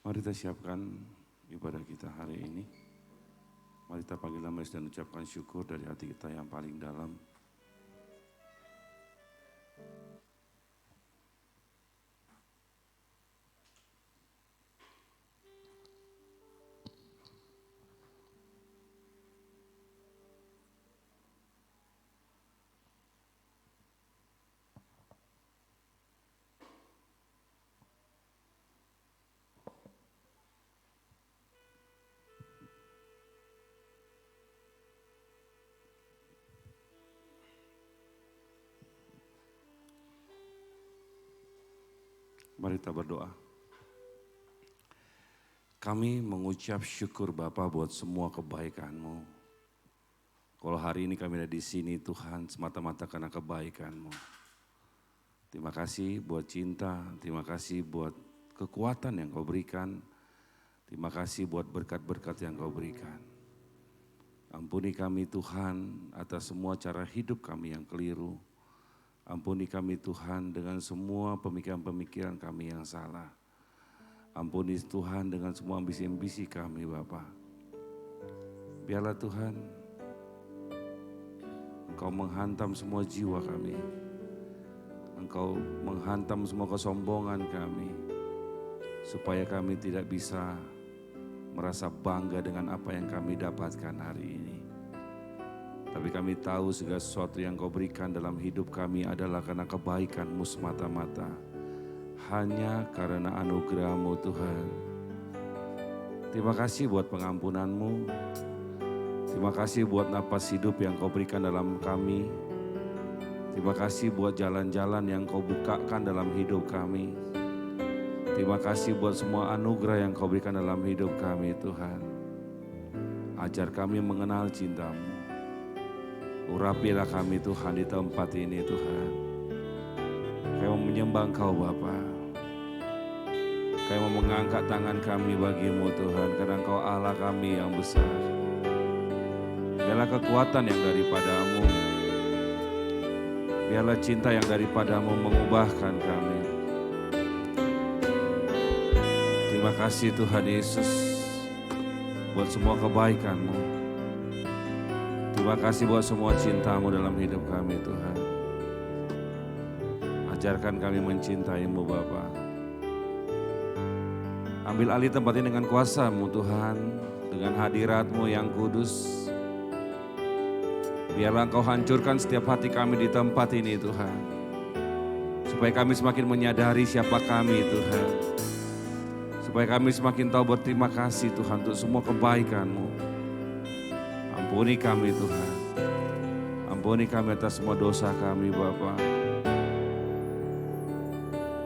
Mari kita siapkan ibadah kita hari ini. Mari kita panggil nama Yesus dan ucapkan syukur dari hati kita yang paling dalam. Mari kita berdoa. Kami mengucap syukur Bapa buat semua kebaikan-Mu. Kalau hari ini kami ada di sini Tuhan semata-mata karena kebaikan-Mu. Terima kasih buat cinta, terima kasih buat kekuatan yang Kau berikan. Terima kasih buat berkat-berkat yang Kau berikan. Ampuni kami Tuhan atas semua cara hidup kami yang keliru. Ampuni kami Tuhan dengan semua pemikiran-pemikiran kami yang salah. Ampuni Tuhan dengan semua ambisi-ambisi kami Bapa. Biarlah Tuhan Engkau menghantam semua jiwa kami. Engkau menghantam semua kesombongan kami. Supaya kami tidak bisa merasa bangga dengan apa yang kami dapatkan hari ini. Tapi kami tahu segala sesuatu yang Kau berikan dalam hidup kami adalah karena kebaikan-Mu semata-mata. Hanya karena anugerah-Mu Tuhan. Terima kasih buat pengampunan-Mu. Terima kasih buat napas hidup yang Kau berikan dalam kami. Terima kasih buat jalan-jalan yang Kau bukakan dalam hidup kami. Terima kasih buat semua anugerah yang Kau berikan dalam hidup kami Tuhan. Ajar kami mengenal cinta-Mu. Urapilah kami Tuhan di tempat ini Tuhan. Kami mau menyembah Engkau Bapa. Kami mau mengangkat tangan kami bagi-Mu Tuhan. Karena Engkau Allah kami yang besar. Biarlah kekuatan yang daripada-Mu. Biarlah cinta yang daripada-Mu mengubahkan kami. Terima kasih Tuhan Yesus. Buat semua kebaikan-Mu. Terima kasih buat semua cinta-Mu dalam hidup kami Tuhan. Ajarkan kami mencintai-Mu Bapa. Ambil alih tempat ini dengan kuasa-Mu Tuhan. Dengan hadirat-Mu yang kudus. Biarlah Engkau hancurkan setiap hati kami di tempat ini Tuhan. Supaya kami semakin menyadari siapa kami Tuhan. Supaya kami semakin tahu berterima kasih Tuhan untuk semua kebaikan-Mu. Ampuni kami Tuhan. Ampuni kami atas semua dosa kami Bapa.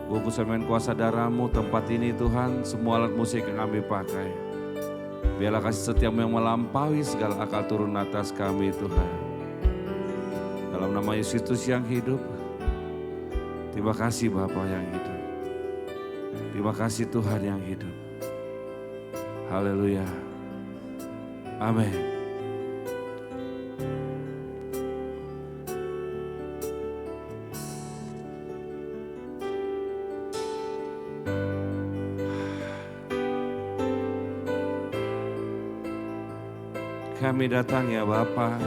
Bungkus dengan kuasa darah-Mu tempat ini Tuhan. Semua alat musik yang kami pakai. Biarlah kasih setia-Mu yang melampaui segala akal turun atas kami Tuhan. Dalam nama Yesus Kristus yang hidup. Terima kasih Bapa yang hidup. Terima kasih Tuhan yang hidup. Haleluya. Amin. Kami datang ya Bapa.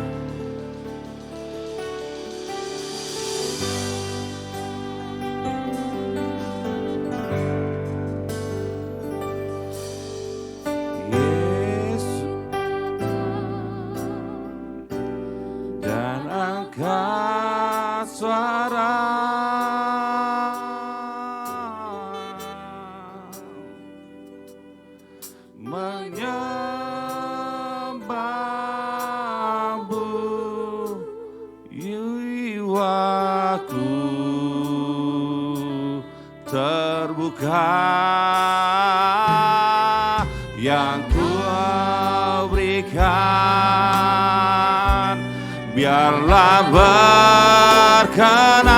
Yesus dan angkat suara terbuka yang Kau berikan, biarlah berkenan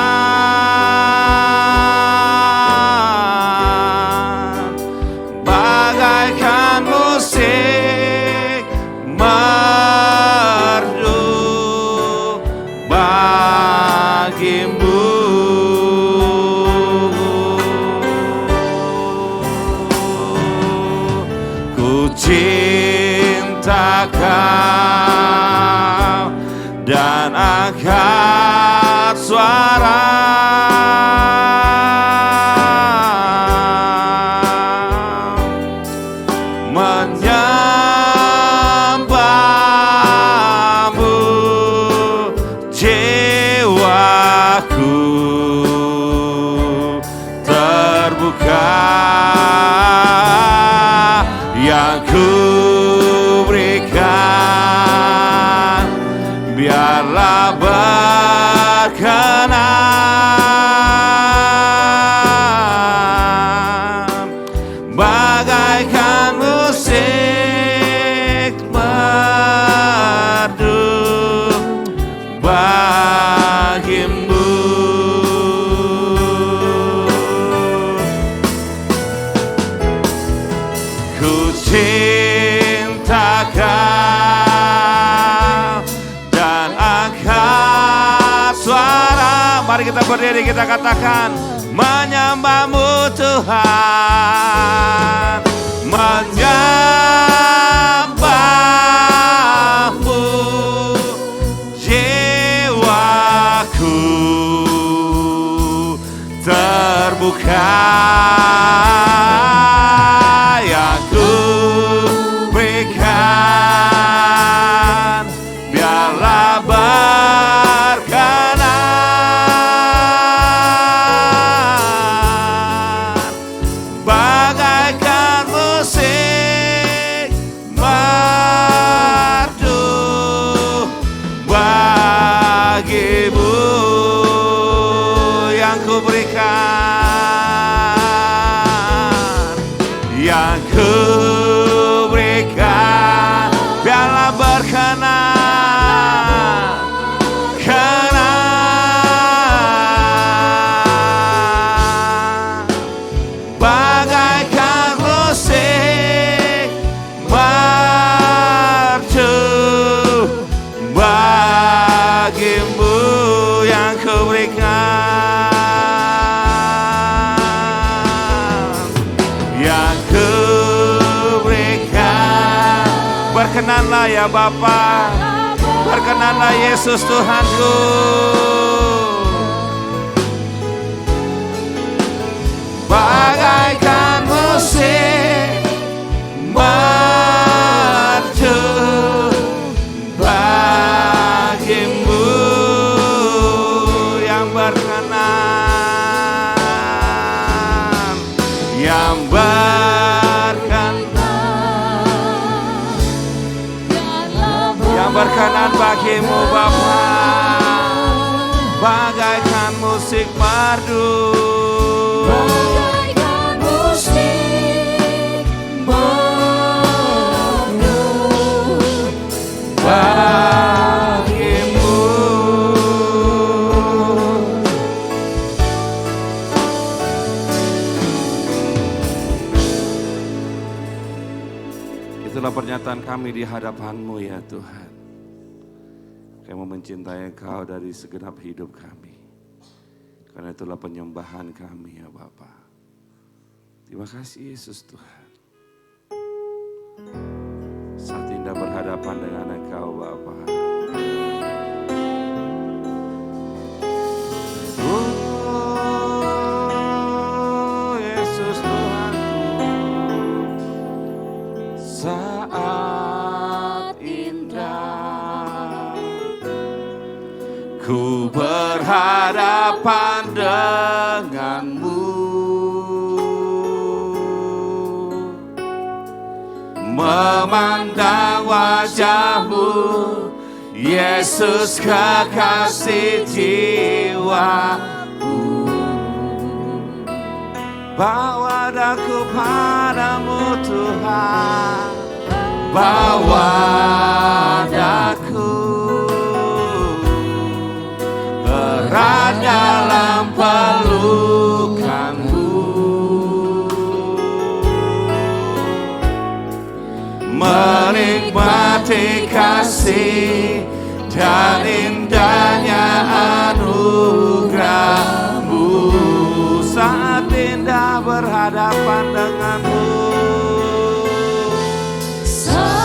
bagaikan musik merdu bagi-Mu. cinta Kau dan angkat suara menyembahmu, jiwaku terbuka, yang ku berikan biarlah berkenan, bagaikan musik merdu bagimu. Ku cinta Kau dan angkat suara. Mari kita berdiri, kita katakan menyembahmu Tuhan, menyembahmu, jiwaku terbuka, yang ku berikan biarlah berkenan, bagaikan musik merdu bagimu, yang ku berikan, yang ku berikan biarlah berkenan, kenan, bagaikan musik merdu bagimu, yang ku berikan, yang ku berikan. Berkenanlah ya Bapa, berkenanlah Yesus Tuhanku. Bagaikan musik merdu bagimu, yang berkenan, yang berkenan bagimu Bapa, bagaikan musik merdu, bagaikan musik merdu bagimu. Itulah pernyataan kami di hadapan-Mu ya Tuhan. Kami mencintai Kau dari segenap hidup kami. Karena itulah penyembahan kami ya Bapa. Terima kasih Yesus Tuhan. Saat indah berhadapan dengan Engkau Bapa. Oh Yesus Tuhanku, saat indah ku berhadapan denganmu, memandang wajahmu, Yesus kekasih jiwaku. Bawa daku padamu Tuhan, bawa daku erat dalam pelukanmu, menikmati kasih dan indahnya anugerah-Mu. Saat indah berhadapan denganmu,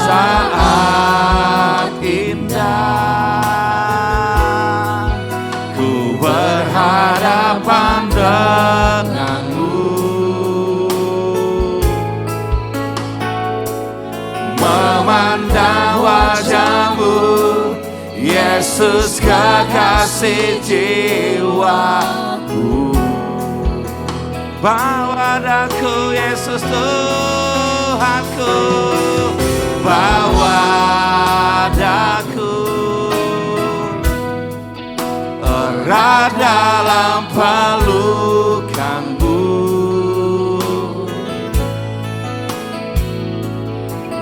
saat indah ku berhadapan denganmu, memandang wajahmu, Yesus kekasih jiwaku. Bawa daku Yesus Tuhanku, bawa daku erat dalam pelukanmu,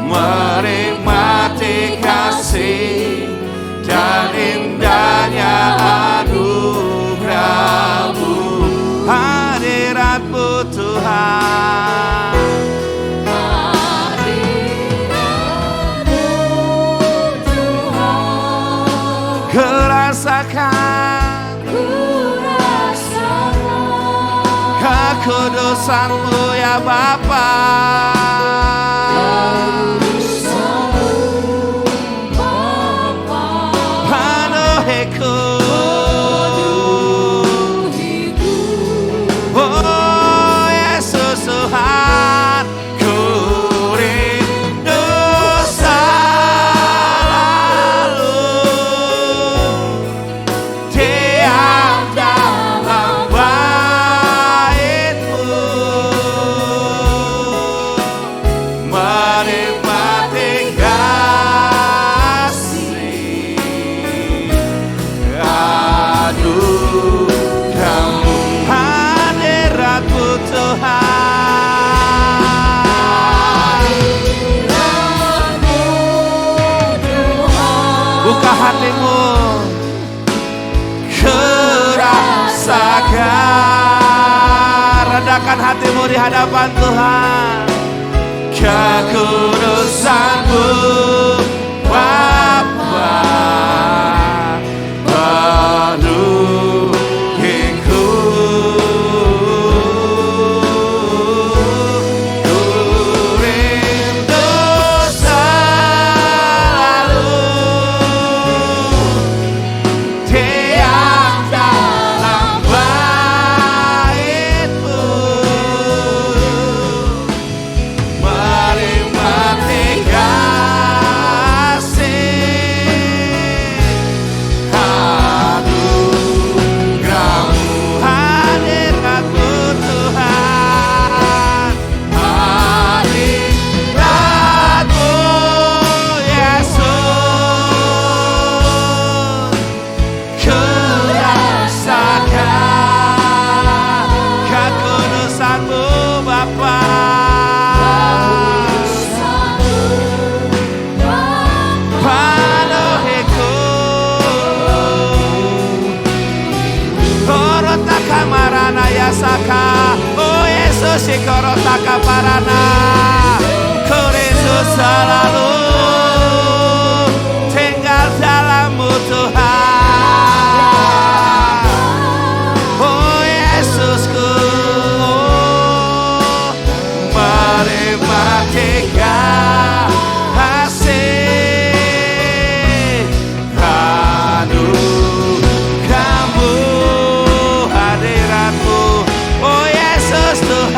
menikmati kasih dan indahnya anugerah-Mu, hadirat-Mu Tuhan, hadirat-Mu Tuhan, ku rasakan kekudusan-Mu ya Bapa. Oh Yesus Tuhan, ku rindu selalu diam dalam bait-Mu, menikmati kasih anugerah-Mu, hadirat-Mu Tuhan, buka hatimu, kerasakan, rendahkan hatimu di hadapan Tuhan, kekudusan-Mu Bapa penuhiku, ku rindu selalu diam dalam bait-Mu, menikmati kasih anugerah-Mu, hadirat-Mu Tuhan, hadirat-Mu Yesus, ku rasakan kekudusan-Mu Bapa, penuhiku, korotaka marana yasaka, oh Yesus korotaka parana, ku rindu selalu tinggal dalam-Mu Tuhan, oh Yesusku, menikmati kasih anugerah-Mu, hadirat-Mu, oh Yesus Tuhan,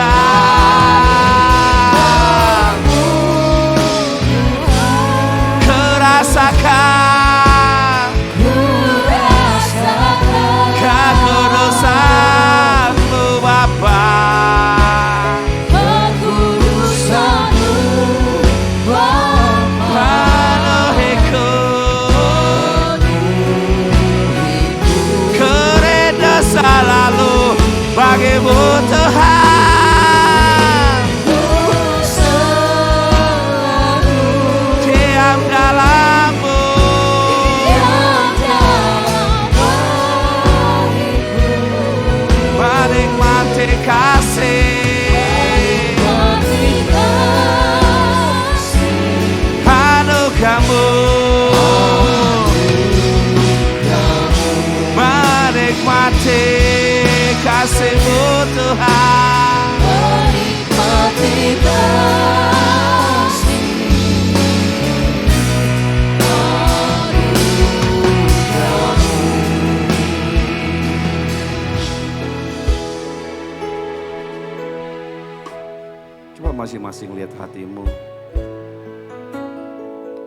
Coba masing-masing lihat hatimu.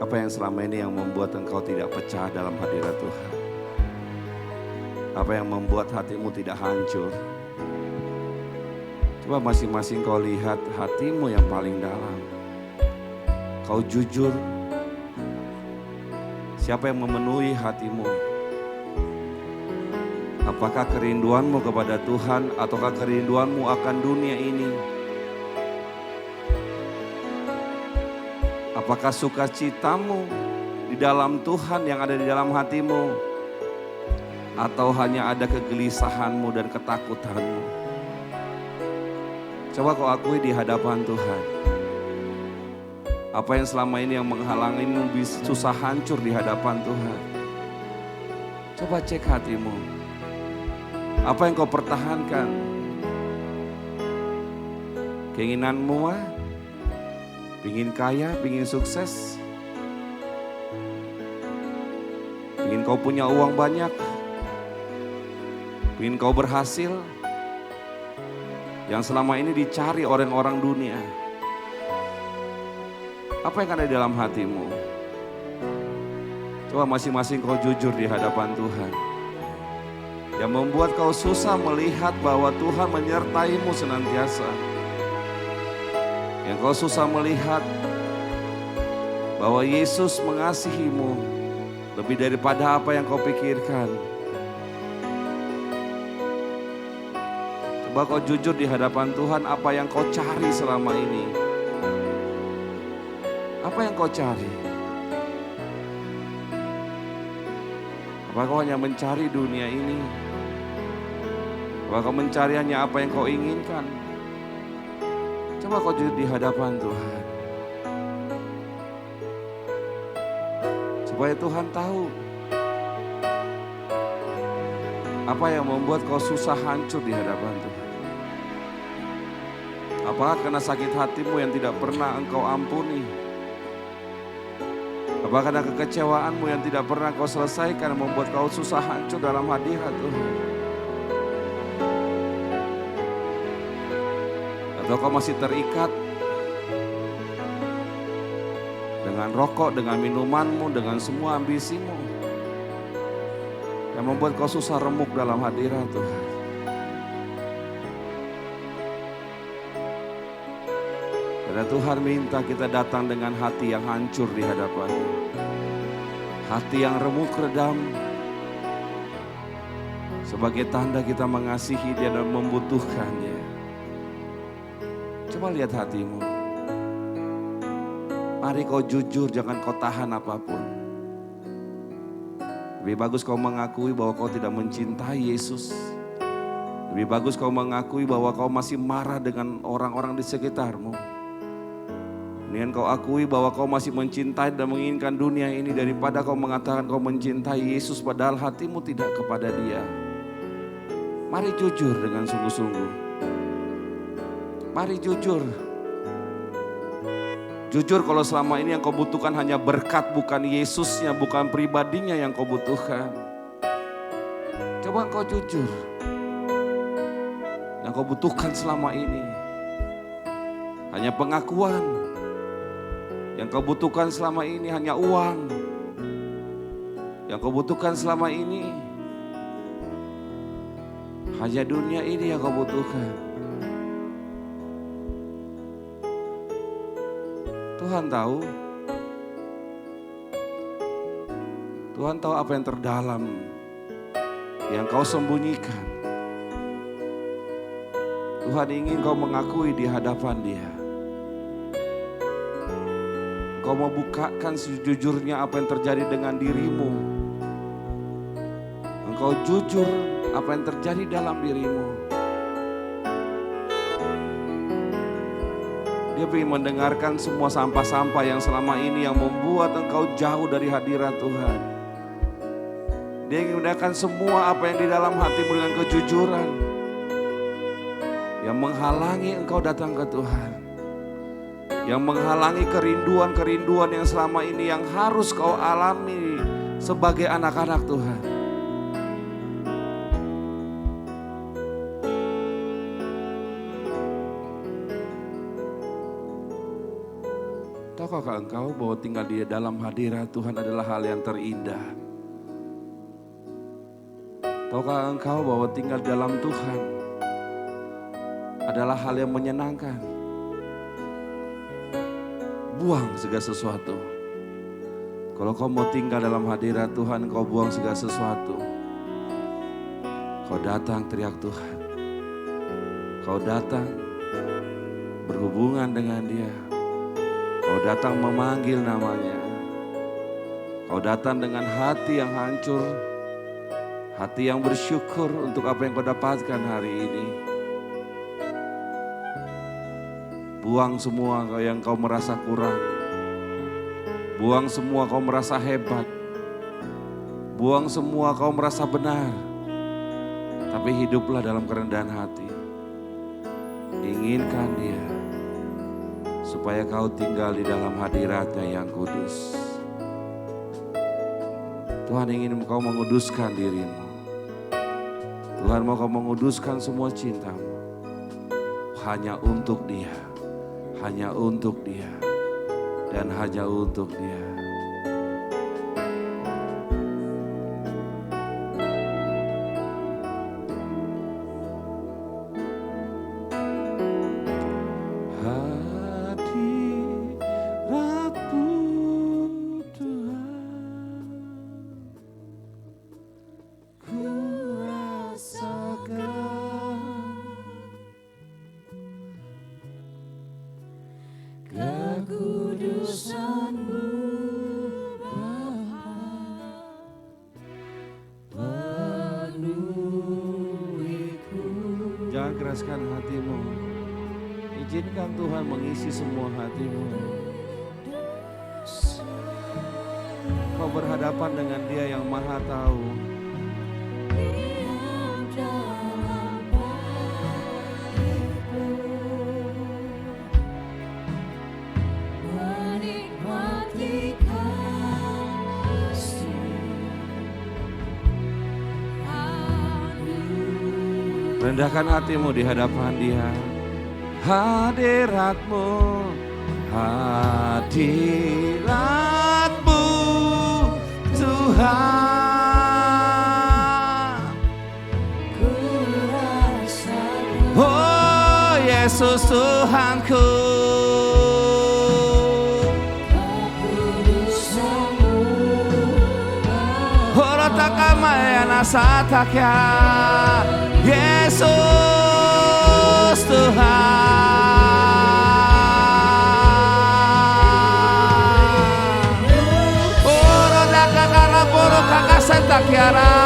Apa yang selama ini yang membuat engkau tidak pecah dalam hadirat Tuhan? Apa yang membuat hatimu tidak hancur? Coba masing-masing kau lihat hatimu yang paling dalam. Kau jujur. Siapa yang memenuhi hatimu? Apakah kerinduanmu kepada Tuhan ataukah kerinduanmu akan dunia ini? Apakah sukacitamu di dalam Tuhan yang ada di dalam hatimu? Atau hanya ada kegelisahanmu dan ketakutanmu? Coba kau akui di hadapan Tuhan. Apa yang selama ini yang menghalangimu susah hancur di hadapan Tuhan? Coba cek hatimu. Apa yang kau pertahankan? Keinginanmu mah? Pingin kaya, pingin sukses? Pingin kau punya uang banyak? Pingin kau berhasil? Yang selama ini dicari orang-orang dunia. Apa yang ada di dalam hatimu? Coba masing-masing kau jujur di hadapan Tuhan. Yang membuat kau susah melihat bahwa Tuhan menyertaimu senantiasa. Yang kau susah melihat bahwa Yesus mengasihimu lebih daripada apa yang kau pikirkan. Coba kau jujur di hadapan Tuhan, apa yang kau cari selama ini. Apa yang kau cari? Apa kau hanya mencari dunia ini? Apa kau mencari hanya apa yang kau inginkan? Coba kau jujur di hadapan Tuhan. Supaya Tuhan tahu apa yang membuat kau susah hancur di hadapan Tuhan. Apakah karena sakit hatimu yang tidak pernah engkau ampuni? Apakah karena kekecewaanmu yang tidak pernah kau selesaikan membuat kau susah hancur dalam hadirat Tuhan? Atau kau masih terikat dengan rokok, dengan minumanmu, dengan semua ambisimu yang membuat kau susah remuk dalam hadirat Tuhan? Karena Tuhan minta kita datang dengan hati yang hancur di hadapan-Nya. Hati yang remuk redam. Sebagai tanda kita mengasihi Dia dan membutuhkan Dia. Coba lihat hatimu. Mari kau jujur, jangan kau tahan apapun. Lebih bagus kau mengakui bahwa kau tidak mencintai Yesus. Lebih bagus kau mengakui bahwa kau masih marah dengan orang-orang di sekitarmu. Dengan kau akui bahwa kau masih mencintai dan menginginkan dunia ini daripada kau mengatakan kau mencintai Yesus padahal hatimu tidak kepada Dia. Mari jujur dengan sungguh-sungguh. Mari jujur. Jujur kalau selama ini yang kau butuhkan hanya berkat, bukan Yesusnya, bukan pribadinya yang kau butuhkan. Coba kau jujur. Yang kau butuhkan selama ini hanya pengakuan. Yang kau butuhkan selama ini hanya uang. Yang kau butuhkan selama ini hanya dunia ini yang kau butuhkan. Tuhan tahu. Tuhan tahu apa yang terdalam yang kau sembunyikan. Tuhan ingin kau mengakui di hadapan Dia. Kau mau bukakan sejujurnya apa yang terjadi dengan dirimu. Engkau jujur apa yang terjadi dalam dirimu. Dia ingin mendengarkan semua sampah-sampah yang selama ini yang membuat engkau jauh dari hadirat Tuhan. Dia ingin mendengarkan semua apa yang di dalam hatimu dengan kejujuran. Yang menghalangi engkau datang ke Tuhan. Yang menghalangi kerinduan-kerinduan yang selama ini yang harus kau alami sebagai anak-anak Tuhan. Tahukah engkau bahwa tinggal di dalam hadirat Tuhan adalah hal yang terindah? Tahukah engkau bahwa tinggal di dalam Tuhan adalah hal yang menyenangkan? Buang segala sesuatu. Kalau kau mau tinggal dalam hadirat Tuhan, kau buang segala sesuatu. Kau datang teriak Tuhan. Kau datang berhubungan dengan Dia. Kau datang memanggil namanya. Kau datang dengan hati yang hancur. Hati yang bersyukur untuk apa yang kau dapatkan hari ini. Buang semua yang kau merasa kurang. Buang semua kau merasa hebat. Buang semua kau merasa benar. Tapi hiduplah dalam kerendahan hati. Inginkan Dia. Supaya kau tinggal di dalam hadirat-Nya yang kudus. Tuhan ingin kau menguduskan dirimu. Tuhan mau kau menguduskan semua cintamu. Hanya untuk Dia. Hanya untuk Dia. Dan hanya untuk Dia. Jangan keraskan hatimu. Izinkan Tuhan mengisi semua hatimu. Kau berhadapan dengan Dia yang Maha Tahu. Rendahkan hatimu di hadapan Dia. Hadirat-Mu, hadirat-Mu Tuhan. Oh Yesus Tuhanku. Horotakamaya satakya. Yesus Tuhan. Oh rodaka karaporo kakasanta kiara.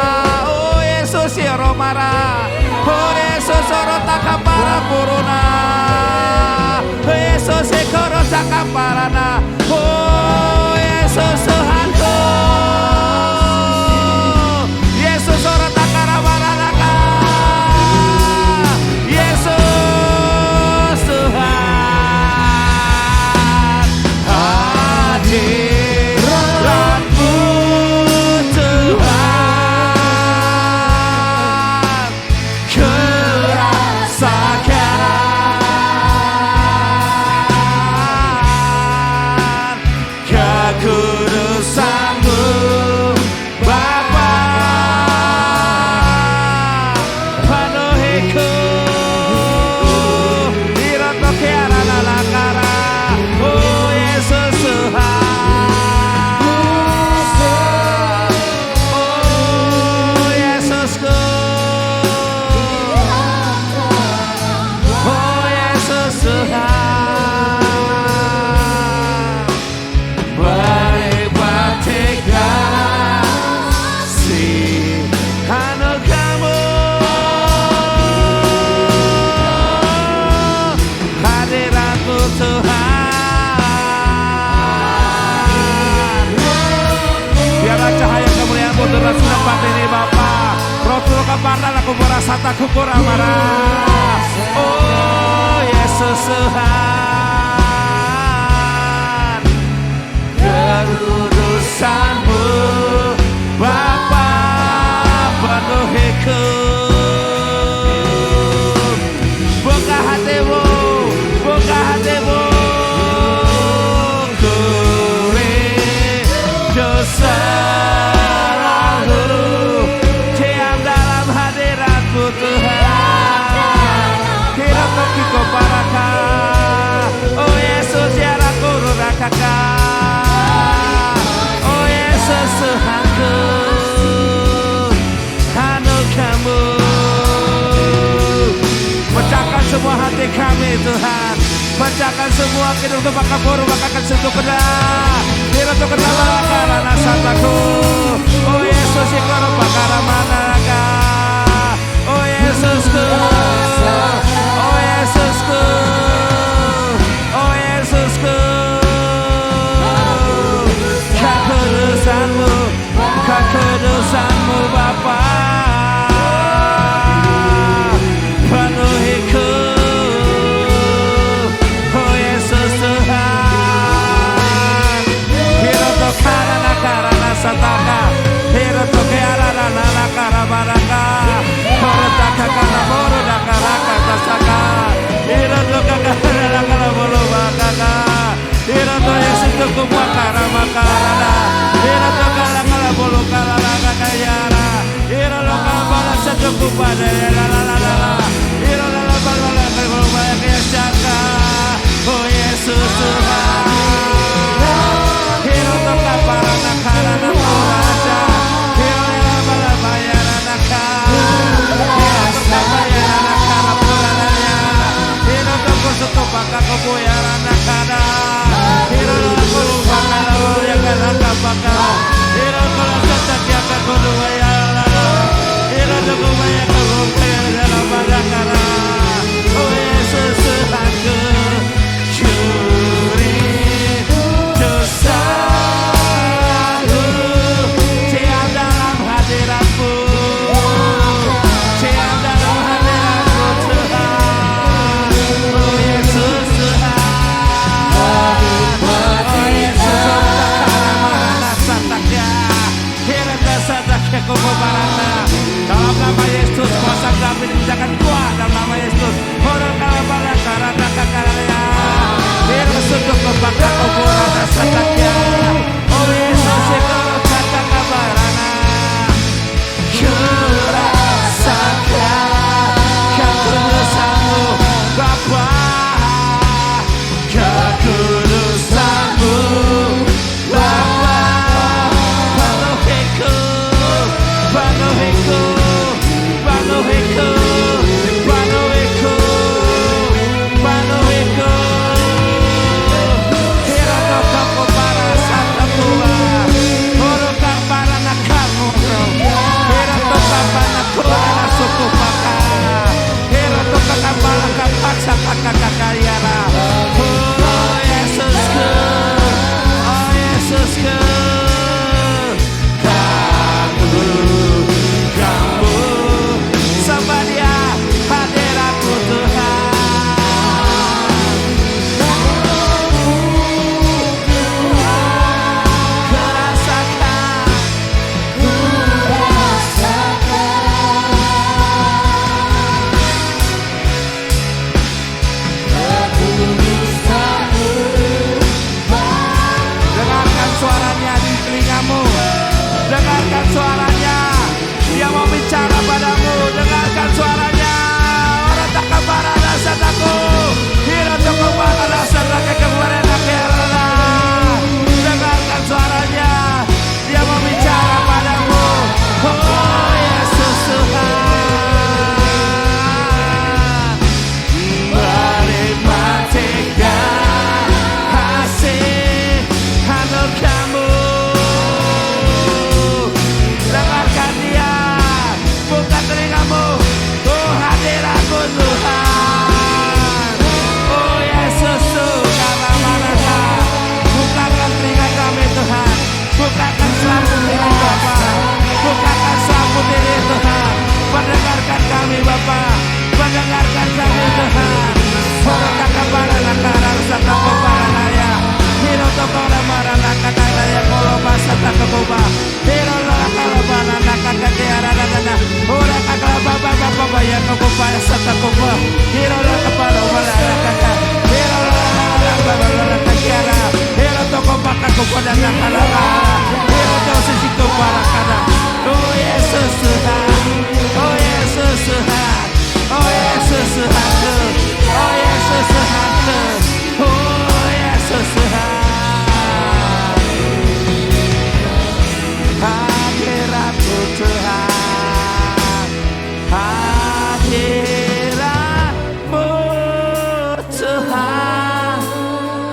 Oh Yesus ya romara. Oh Yesus orotaka para puruna. Yesus ekorotaka parana. Oh Yesus Tuhanku. Yesus orotaka rabarana. Aku merasa takut marah. Oh Yesus Tuhan, kekudusan-Mu Bapa penuh hukum. Buka hatimu, buka hatimu. Ku kami Tuhan. Pecahkan semua kidul kebakapuru bakakan sentuh kena. Hira tu kena bakara nasataku. Oh Yesus ikoro bakara manaka. Oh Yesusku. Oh Yesusku. Oh Yesusku. Kekudusanmu, kekudusanmu Bapa. Penuhiku. Oh Yesus Tuhan. Hiroto karana karana sataka. Hiroto kearana nana karabaraka. Horotaka kana boro dakaraka tasaka. Hiroto kakana kana bolo bakaka. Hiroto Yesus tukumwa karabakarana. Hiroto kana kana bolo karana kayara. Hiroto kana bala setukupada la la la la. Hiroto la bala kana bolo bakayasaka. Oh Yesus Tuhan. Hiroto kaparana karana muraja. Hiroto bala bayarana ka. Hiroto bayarana karapurananya. Hiroto kusuto baka koboyarana kada. Hiroto kulu baka lawa yakana baka. Hiroto setak yakana bayarana. Hiroto kubaya koboyarana badakara. Oh Yesus Tuhanku. Curi dosaku, diam dalam hadiratmu, diam dalam hadiratmu Tuhan. Oh Yesus Tuhan, oh Yesus Tuhan, sataknya, hirata sataknya kukubarana. Dalam nama Yesus kuasa David jangan kuat dalam nama Yesus. Orang kalabala karana kakaraya. Sungguh kebakar kuburan sataknya. Oh Yesus ikut kata kabarana. Kurasakan kekudusanmu Bapa. Kekudusanmu Bapa. Penuhiku, penuhiku, penuhiku, penuhiku, penuhiku. Oh Yesus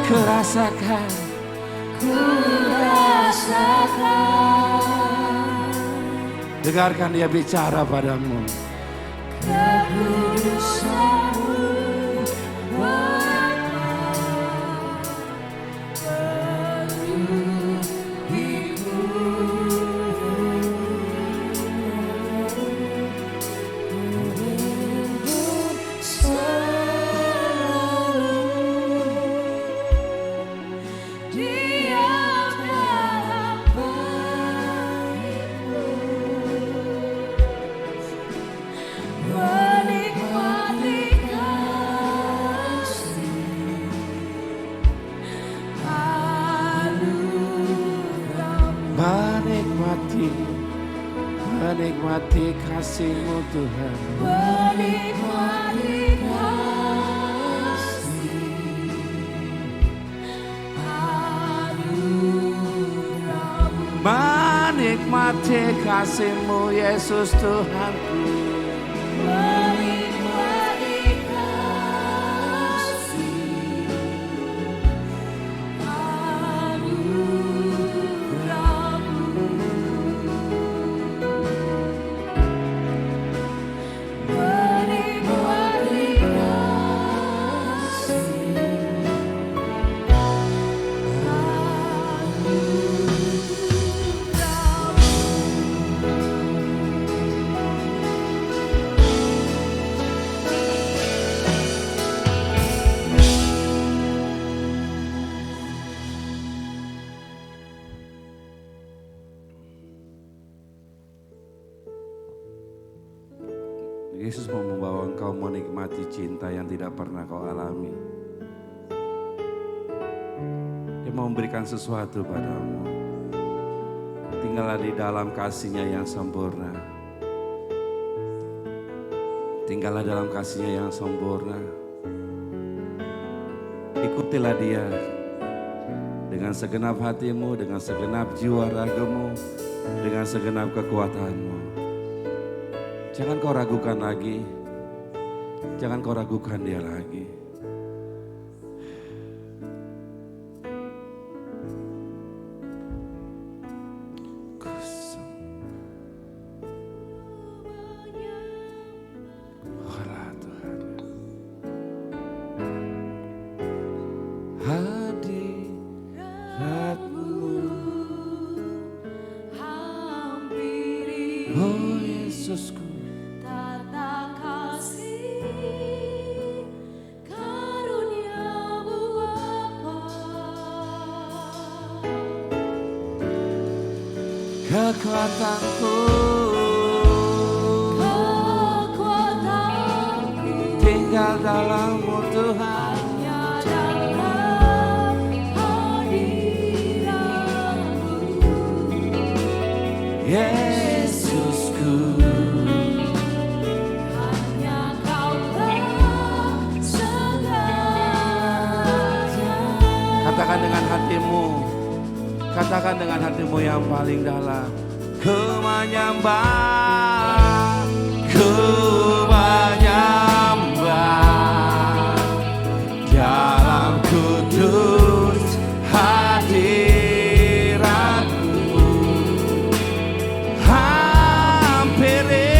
Ku rasakan, dengarkan dia bicara padamu. Kekudusanmu menikmati kasih-Mu Tuhan. Menikmati kasih anugerah-Mu. Menikmati kasih-Mu Yesus Tuhanku. Menikmati kasih anugerah-Mu. Yesus mau membawa engkau menikmati cinta yang tidak pernah kau alami. Dia mau memberikan sesuatu padamu. Tinggallah di dalam kasih-Nya yang sempurna. Tinggallah dalam kasih-Nya yang sempurna. Ikutilah Dia dengan segenap hatimu, dengan segenap jiwa ragamu, dengan segenap kekuatanmu. Jangan kau ragukan lagi. Jangan kau ragukan Dia lagi. Walah Tuhan. Hadirat-Mu, oh Yesusku. Kekuatanku, tinggal dalam-Mu Tuhan. Yesusku, hanya Kau-lah segalanya. katakan dengan hatimu. Katakan dengan hatimu yang paling dalam. Ku menyembah, ku menyembah dalam kudus hadirat-Mu. Hampiri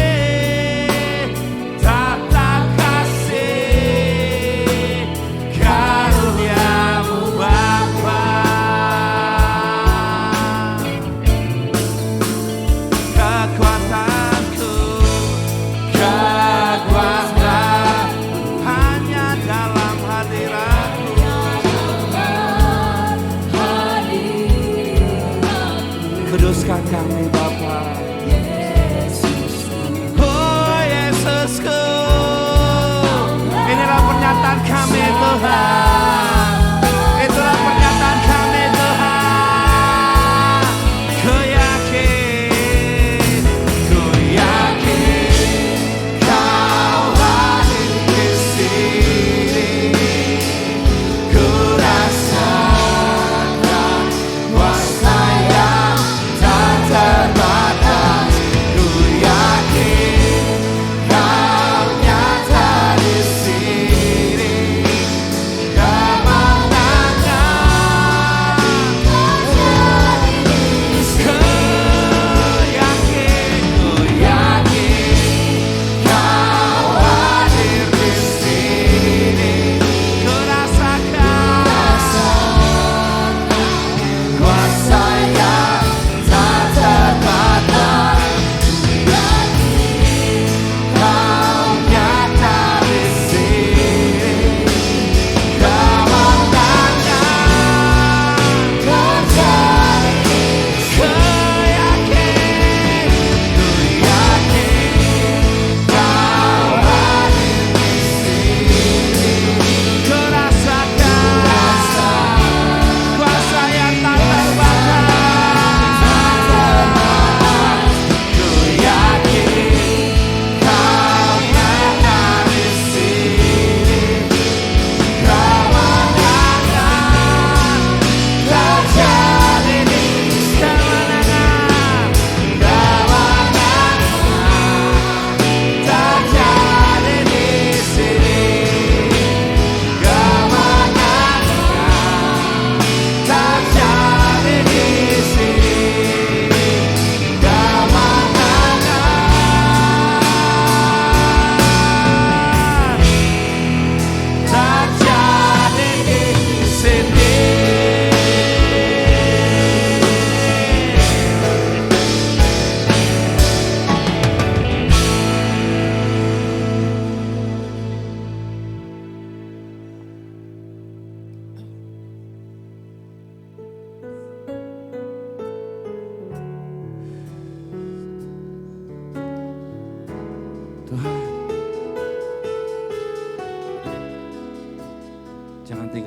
tata kasih karunia-Mu Bapa. Kekuatanku,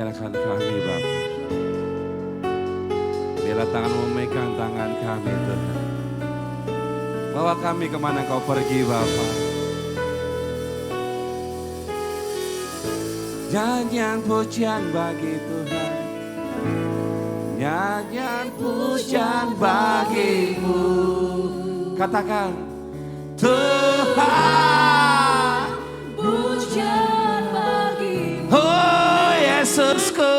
tinggalkan kami Bapa. Biarlah tangan-Mu memegang tangan kami Tuhan. Bawa kami kemana Kau pergi Bapa. Nyanyian pujian bagi Tuhan. Nyanyian pujian bagimu. Katakan Tuhan, pujian bagimu. oh Yesusku,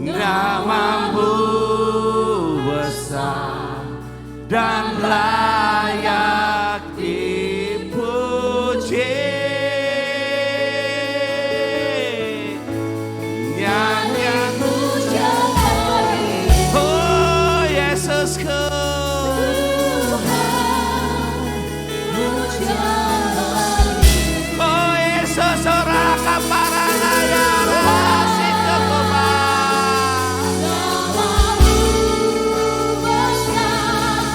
namamu besar dan layak dipuji. Nyanyian Pujian bagimu. oh Yesusku, Pujian bagimu. oh Yesus ora kaparana ya situ Namamu besar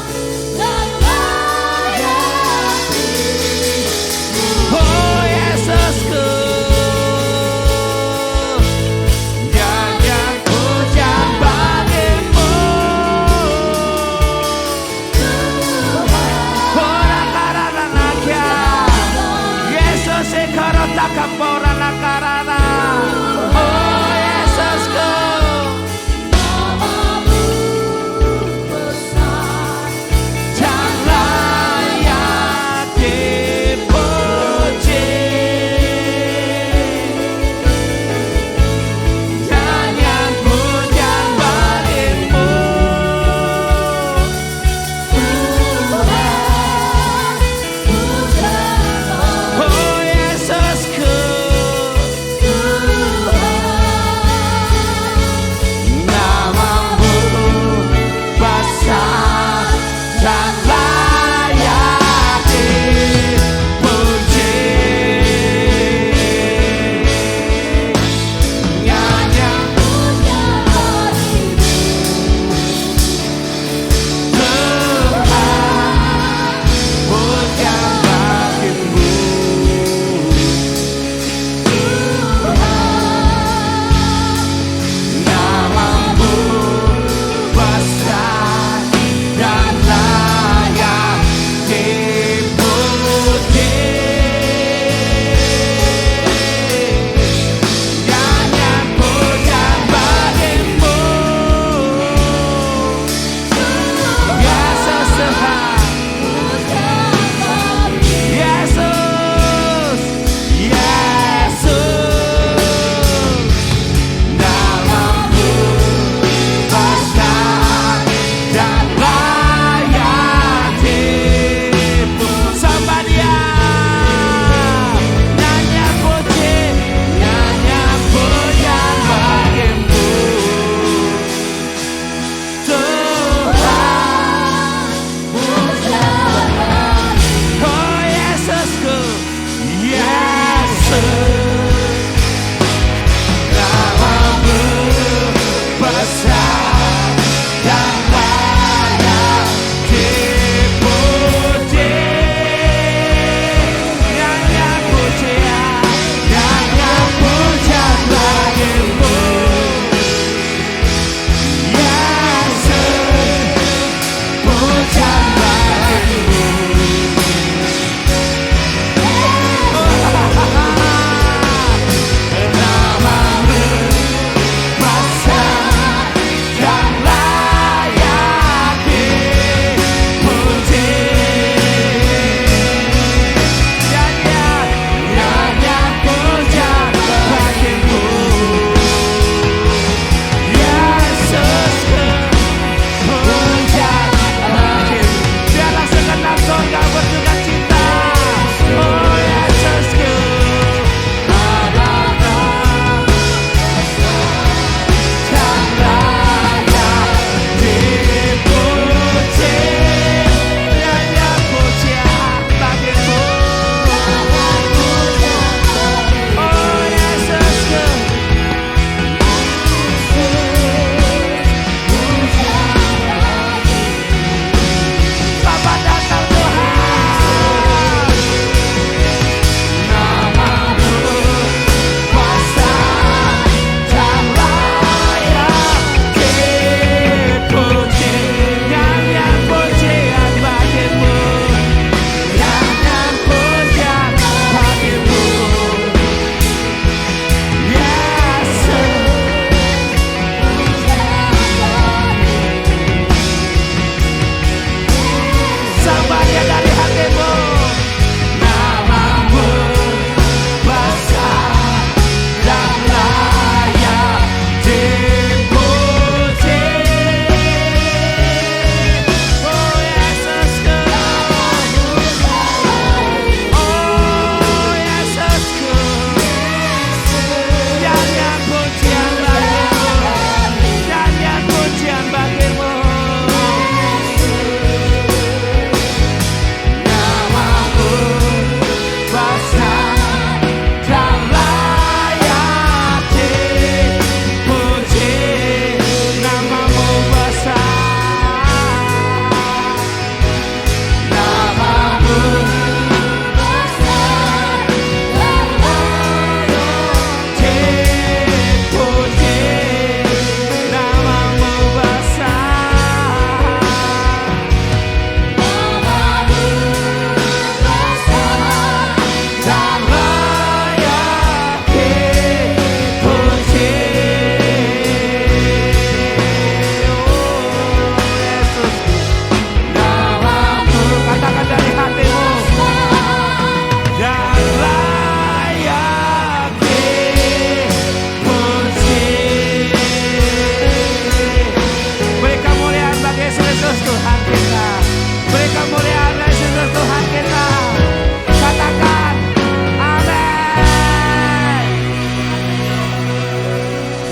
dan layak dipuji. oh Yesusku, nyanyian pujian bagimu. Ora karana nakia, Yesus sekaro takambora la karana. Oh Yesusku, Namamu besar dan layak dipuji. Nyanyian pujian bagimu. Oh Yesusku,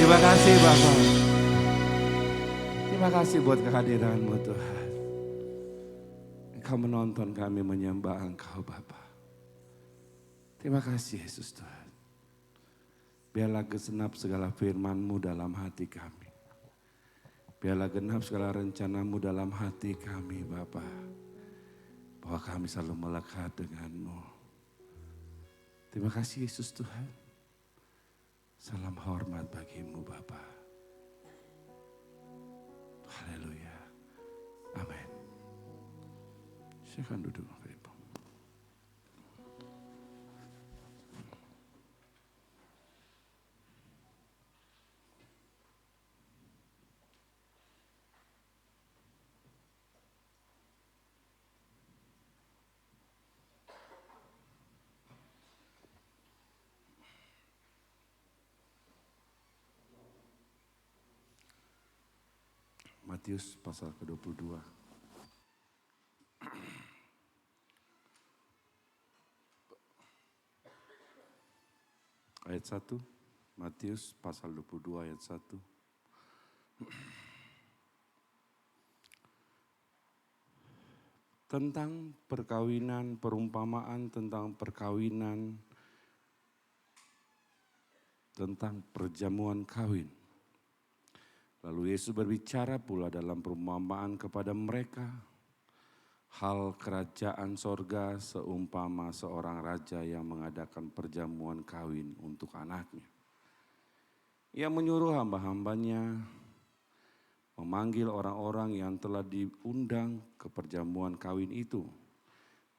Terima kasih Bapak. Terima kasih buat kehadiran-Mu Tuhan. Engkau menonton kami menyembah Engkau Bapa. Terima kasih Yesus Tuhan. Biarlah genap segala firman-Mu dalam hati kami. Biarlah genap segala rencana-Mu dalam hati kami Bapa. Bahwa kami selalu melekat dengan-Mu. Terima kasih Yesus Tuhan. Salam hormat bagi-Mu Bapa. Haleluya. Amin. Silakan duduk Bapak Ibu. Matius pasal ke-22. Ayat 1. Matius pasal 22 ayat 1. Tentang perkawinan, perumpamaan tentang perkawinan, tentang perjamuan kawin. Lalu Yesus berbicara pula dalam perumpamaan kepada mereka, hal kerajaan sorga seumpama seorang raja yang mengadakan perjamuan kawin untuk anaknya. Ia menyuruh hamba-hambanya memanggil orang-orang yang telah diundang ke perjamuan kawin itu.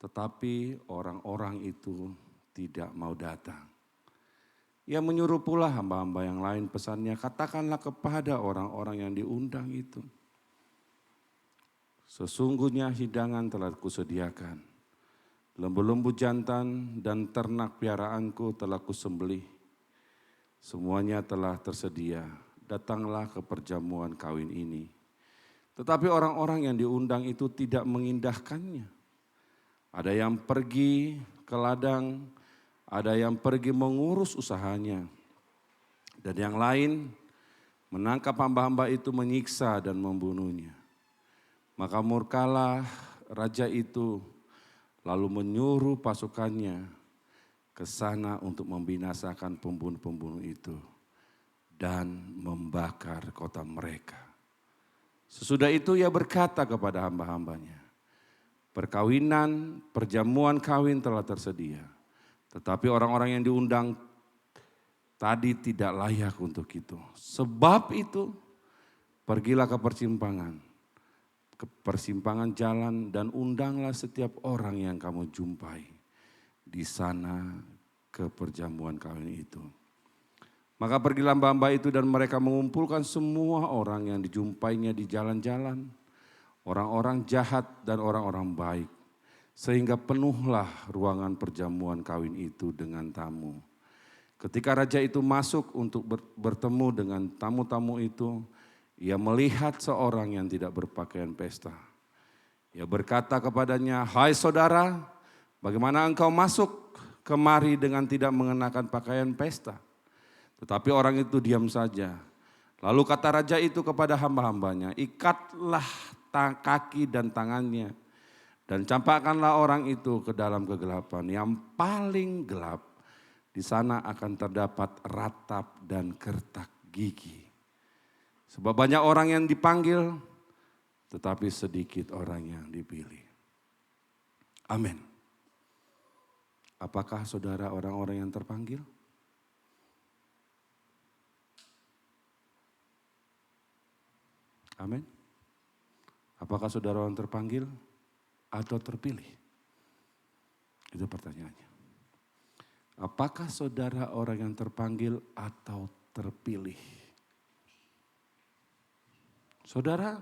Tetapi orang-orang itu tidak mau datang. Ia menyuruh pula hamba-hamba yang lain, pesannya, katakanlah kepada orang-orang yang diundang itu. Sesungguhnya hidangan telah kusediakan. Lembu-lembu jantan dan ternak piaraanku telah kusembelih. Semuanya telah tersedia. Datanglah ke perjamuan kawin ini. Tetapi orang-orang yang diundang itu tidak mengindahkannya. Ada yang pergi ke ladang, ada yang pergi mengurus usahanya. Dan yang lain menangkap hamba-hamba itu, menyiksa dan membunuhnya. Maka murkalah raja itu lalu menyuruh pasukannya ke sana untuk membinasakan pembunuh-pembunuh itu dan membakar kota mereka. Sesudah itu ia berkata kepada hamba-hambanya, perkawinan, perjamuan kawin telah tersedia. Tetapi orang-orang yang diundang tadi tidak layak untuk itu. Sebab itu pergilah ke persimpangan jalan dan undanglah setiap orang yang kamu jumpai di sana ke perjamuan kawin itu. Maka pergilah hamba-hamba itu dan mereka mengumpulkan semua orang yang dijumpainya di jalan-jalan, orang-orang jahat dan orang-orang baik. Sehingga penuhlah ruangan perjamuan kawin itu dengan tamu. Ketika raja itu masuk untuk bertemu dengan tamu-tamu itu, ia melihat seorang yang tidak berpakaian pesta. Ia berkata kepadanya, hai saudara, bagaimana engkau masuk kemari dengan tidak mengenakan pakaian pesta? Tetapi orang itu diam saja. Lalu kata raja itu kepada hamba-hambanya, ikatlah kaki dan tangannya. Dan campakkanlah orang itu ke dalam kegelapan yang paling gelap. Di sana akan terdapat ratap dan kertak gigi. Sebab banyak orang yang dipanggil, tetapi sedikit orang yang dipilih. Amin. Apakah saudara orang-orang yang terpanggil? Amin. Apakah saudara orang terpanggil atau terpilih? Itu pertanyaannya. Apakah saudara orang yang terpanggil atau terpilih? Saudara,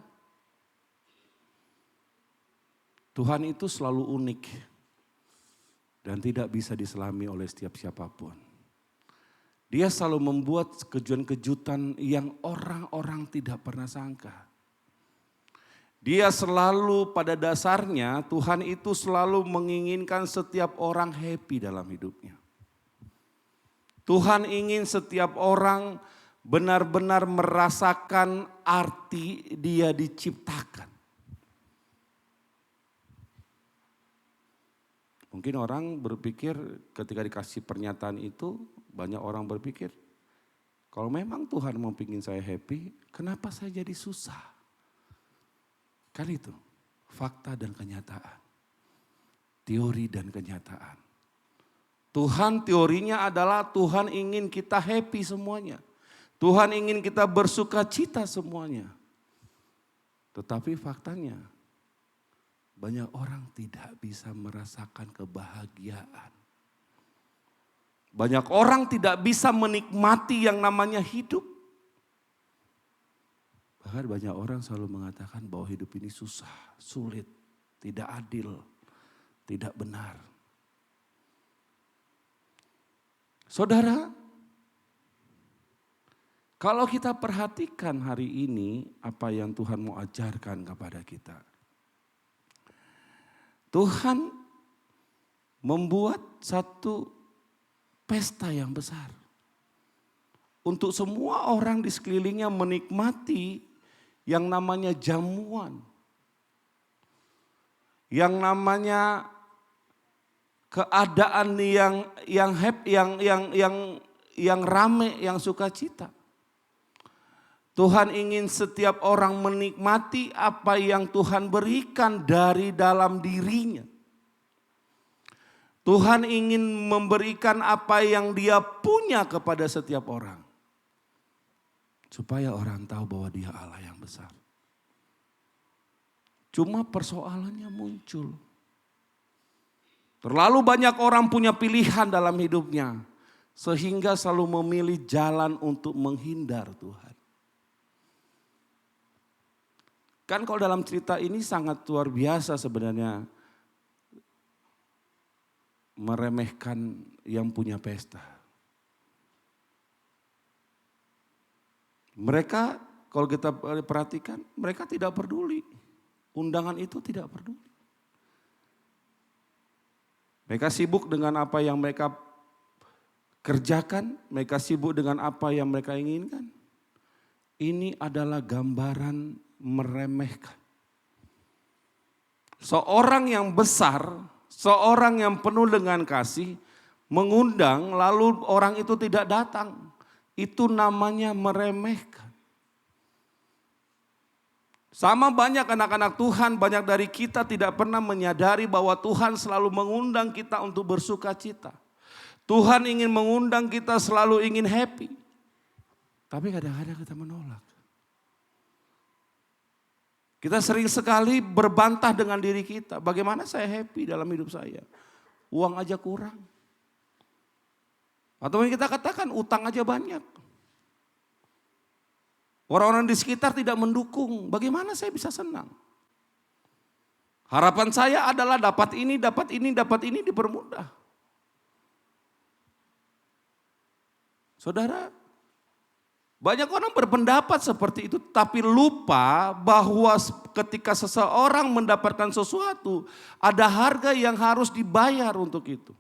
Tuhan itu selalu unik dan tidak bisa diselami oleh setiap siapapun. Dia selalu membuat kejutan-kejutan yang orang-orang tidak pernah sangka. Dia selalu pada dasarnya Tuhan itu selalu menginginkan setiap orang happy dalam hidupnya. Tuhan ingin setiap orang benar-benar merasakan arti dia diciptakan. Mungkin orang berpikir ketika dikasih pernyataan itu, banyak orang berpikir, kalau memang Tuhan mau bikin saya happy, kenapa saya jadi susah? Kan itu, fakta dan kenyataan. Teori dan kenyataan. Tuhan teorinya adalah Tuhan ingin kita happy semuanya. Tuhan ingin kita bersuka cita semuanya. Tetapi faktanya, banyak orang tidak bisa merasakan kebahagiaan. Banyak orang tidak bisa menikmati yang namanya hidup. Bahkan banyak orang selalu mengatakan bahwa hidup ini susah, sulit, tidak adil, tidak benar. Saudara, kalau kita perhatikan hari ini apa yang Tuhan mau ajarkan kepada kita. Tuhan membuat satu pesta yang besar. Untuk semua orang di sekelilingnya menikmati yang namanya jamuan. Yang namanya keadaan yang rame, yang sukacita. Tuhan ingin setiap orang menikmati apa yang Tuhan berikan dari dalam dirinya. Tuhan ingin memberikan apa yang Dia punya kepada setiap orang. Supaya orang tahu bahwa Dia Allah yang besar. Cuma persoalannya muncul. Terlalu banyak orang punya pilihan dalam hidupnya. Sehingga selalu memilih jalan untuk menghindar Tuhan. Kan kalau dalam cerita ini sangat luar biasa sebenarnya. Meremehkan yang punya pesta. Mereka kalau kita perhatikan mereka tidak peduli. Undangan itu tidak peduli. Mereka sibuk dengan apa yang mereka kerjakan. Mereka sibuk dengan apa yang mereka inginkan. Ini adalah gambaran meremehkan. Seorang yang besar, seorang yang penuh dengan kasih, mengundang lalu orang itu tidak datang. Itu namanya meremehkan. Sama banyak anak-anak Tuhan, banyak dari kita tidak pernah menyadari bahwa Tuhan selalu mengundang kita untuk bersuka cita. Tuhan ingin mengundang kita selalu ingin happy. Tapi kadang-kadang kita menolak. Kita sering sekali berbantah dengan diri kita. Bagaimana saya happy dalam hidup saya? Uang aja kurang. Atau kita katakan utang aja banyak. Orang-orang di sekitar tidak mendukung. Bagaimana saya bisa senang? Harapan saya adalah dapat ini, dapat ini, dapat ini dipermudah. Saudara, banyak orang berpendapat seperti itu, tapi lupa bahwa ketika seseorang mendapatkan sesuatu, ada harga yang harus dibayar untuk itu.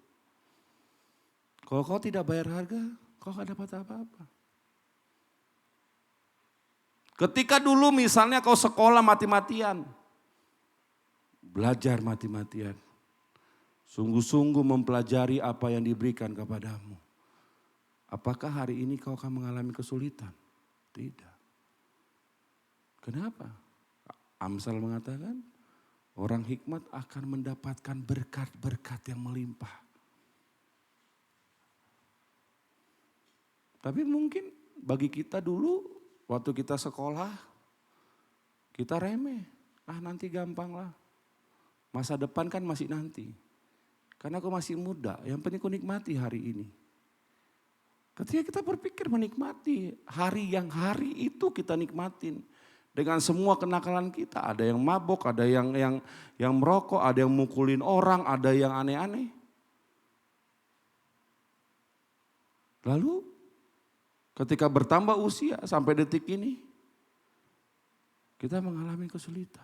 Kalau kau tidak bayar harga, kau gak dapat apa-apa. Ketika dulu misalnya kau sekolah mati-matian, belajar mati-matian, sungguh-sungguh mempelajari apa yang diberikan kepadamu. Apakah hari ini kau akan mengalami kesulitan? Tidak. Kenapa? Amsal mengatakan orang hikmat akan mendapatkan berkat-berkat yang melimpah. Tapi mungkin bagi kita dulu waktu kita sekolah kita remeh. Nanti gampang lah. Masa depan kan masih nanti. Karena aku masih muda, yang penting aku nikmati hari ini. Ketika kita berpikir menikmati hari itu kita nikmatin. Dengan semua kenakalan kita, ada yang mabok, ada yang merokok, ada yang mukulin orang, ada yang aneh-aneh. Lalu ketika bertambah usia sampai detik ini, kita mengalami kesulitan.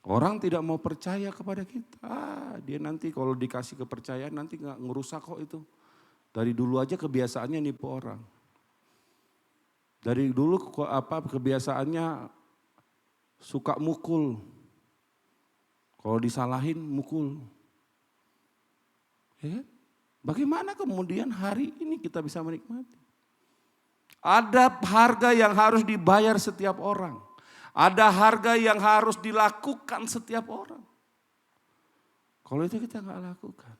Orang tidak mau percaya kepada kita. Dia nanti kalau dikasih kepercayaan nanti gak ngerusak kok itu. Dari dulu aja kebiasaannya nipu orang. Dari dulu kebiasaannya suka mukul. Kalau disalahin mukul. Ya kan? Bagaimana kemudian hari ini kita bisa menikmati? Ada harga yang harus dibayar setiap orang. Ada harga yang harus dilakukan setiap orang. Kalau itu kita nggak lakukan,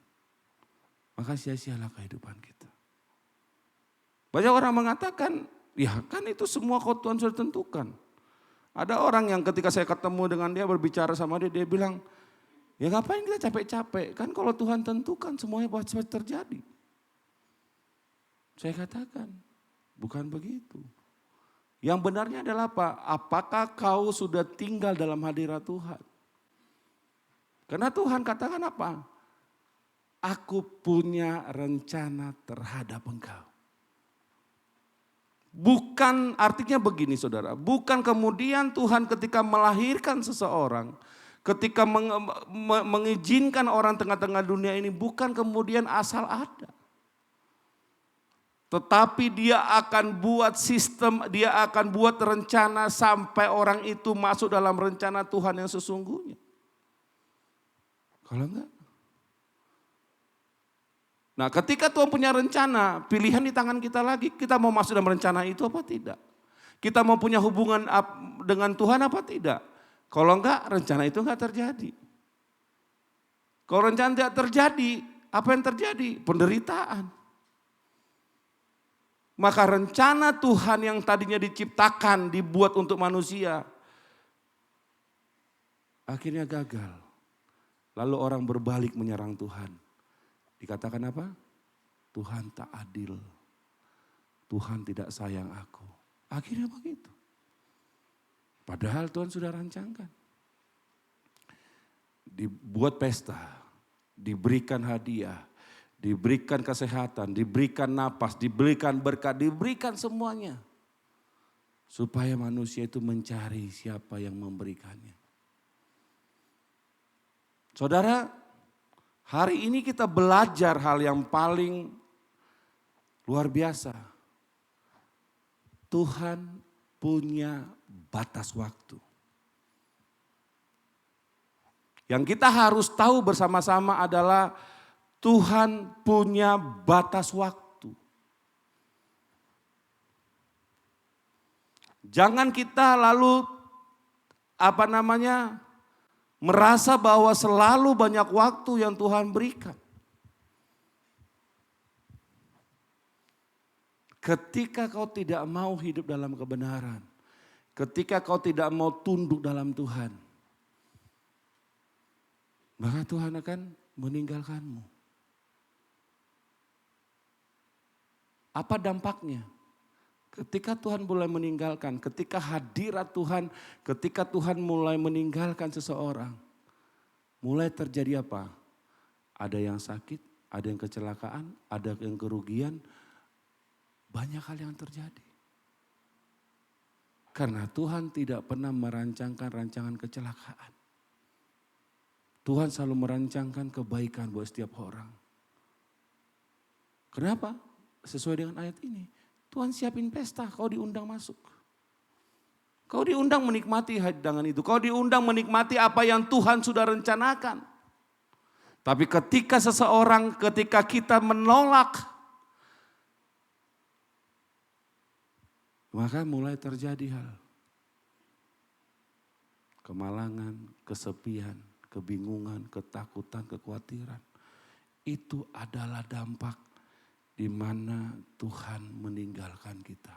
maka sia-sialah kehidupan kita. Banyak orang mengatakan, ya kan itu semua kau Tuhan sudah tentukan. Ada orang yang ketika saya ketemu dengan dia, berbicara sama dia, dia bilang, ya ngapain kita capek-capek, kan kalau Tuhan tentukan semuanya pasti terjadi. Saya katakan, bukan begitu. Yang benarnya adalah apa? Apakah kau sudah tinggal dalam hadirat Tuhan? Karena Tuhan katakan apa? Aku punya rencana terhadap engkau. Bukan artinya begini saudara, bukan kemudian Tuhan ketika melahirkan seseorang, ketika mengizinkan orang tengah-tengah dunia ini bukan kemudian asal ada. Tetapi dia akan buat sistem, dia akan buat rencana sampai orang itu masuk dalam rencana Tuhan yang sesungguhnya. Kalau enggak. Nah ketika Tuhan punya rencana, pilihan di tangan kita lagi. Kita mau masuk dalam rencana itu apa tidak? Kita mau punya hubungan dengan Tuhan apa tidak? Kalau enggak, rencana itu enggak terjadi. Kalau rencana tidak terjadi, apa yang terjadi? Penderitaan. Maka rencana Tuhan yang tadinya diciptakan, dibuat untuk manusia, akhirnya gagal. Lalu orang berbalik menyerang Tuhan. Dikatakan apa? Tuhan tak adil. Tuhan tidak sayang aku. Akhirnya begitu. Padahal Tuhan sudah rancangkan. Dibuat pesta, diberikan hadiah, diberikan kesehatan, diberikan napas, diberikan berkat, diberikan semuanya. Supaya manusia itu mencari siapa yang memberikannya. Saudara, hari ini kita belajar hal yang paling luar biasa. Tuhan punya batas waktu. Yang kita harus tahu bersama-sama adalah Tuhan punya batas waktu. Jangan kita lalu merasa bahwa selalu banyak waktu yang Tuhan berikan. Ketika kau tidak mau hidup dalam kebenaran, ketika kau tidak mau tunduk dalam Tuhan, maka Tuhan akan meninggalkanmu. Apa dampaknya? Ketika Tuhan mulai meninggalkan, ketika hadirat Tuhan, ketika Tuhan mulai meninggalkan seseorang, mulai terjadi apa? Ada yang sakit, ada yang kecelakaan, ada yang kerugian, banyak hal yang terjadi. Karena Tuhan tidak pernah merancangkan rancangan kecelakaan. Tuhan selalu merancangkan kebaikan buat setiap orang. Kenapa? Sesuai dengan ayat ini. Tuhan siapin pesta, kau diundang masuk. Kau diundang menikmati hidangan itu. Kau diundang menikmati apa yang Tuhan sudah rencanakan. Tapi ketika ketika kita menolak, maka mulai terjadi hal. Kemalangan, kesepian, kebingungan, ketakutan, kekhawatiran. Itu adalah dampak di mana Tuhan meninggalkan kita.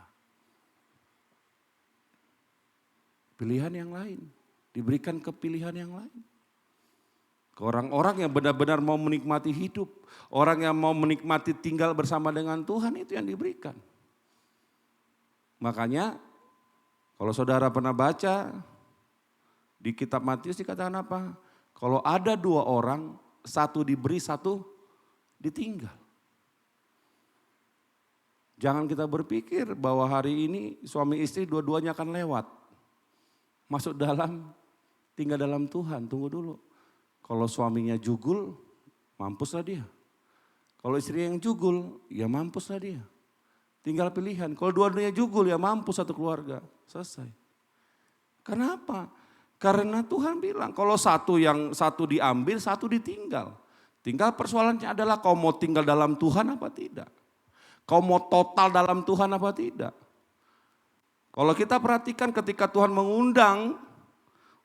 Pilihan yang lain, diberikan kepilihan yang lain. Ke orang-orang yang benar-benar mau menikmati hidup, orang yang mau menikmati tinggal bersama dengan Tuhan, itu yang diberikan. Makanya kalau saudara pernah baca di kitab Matius dikatakan apa? Kalau ada 2 orang, 1 diberi, 1 ditinggal. Jangan kita berpikir bahwa hari ini suami istri dua-duanya akan lewat. Masuk tinggal dalam Tuhan, tunggu dulu. Kalau suaminya jugul, mampuslah dia. Kalau istri yang jugul, ya mampuslah dia. Tinggal pilihan. Kalau dua-duanya jugul, ya mampus satu keluarga. Selesai. Kenapa? Karena Tuhan bilang kalau satu diambil, satu ditinggal. Tinggal persoalannya adalah kau mau tinggal dalam Tuhan apa tidak. Kau mau total dalam Tuhan apa tidak. Kalau kita perhatikan ketika Tuhan mengundang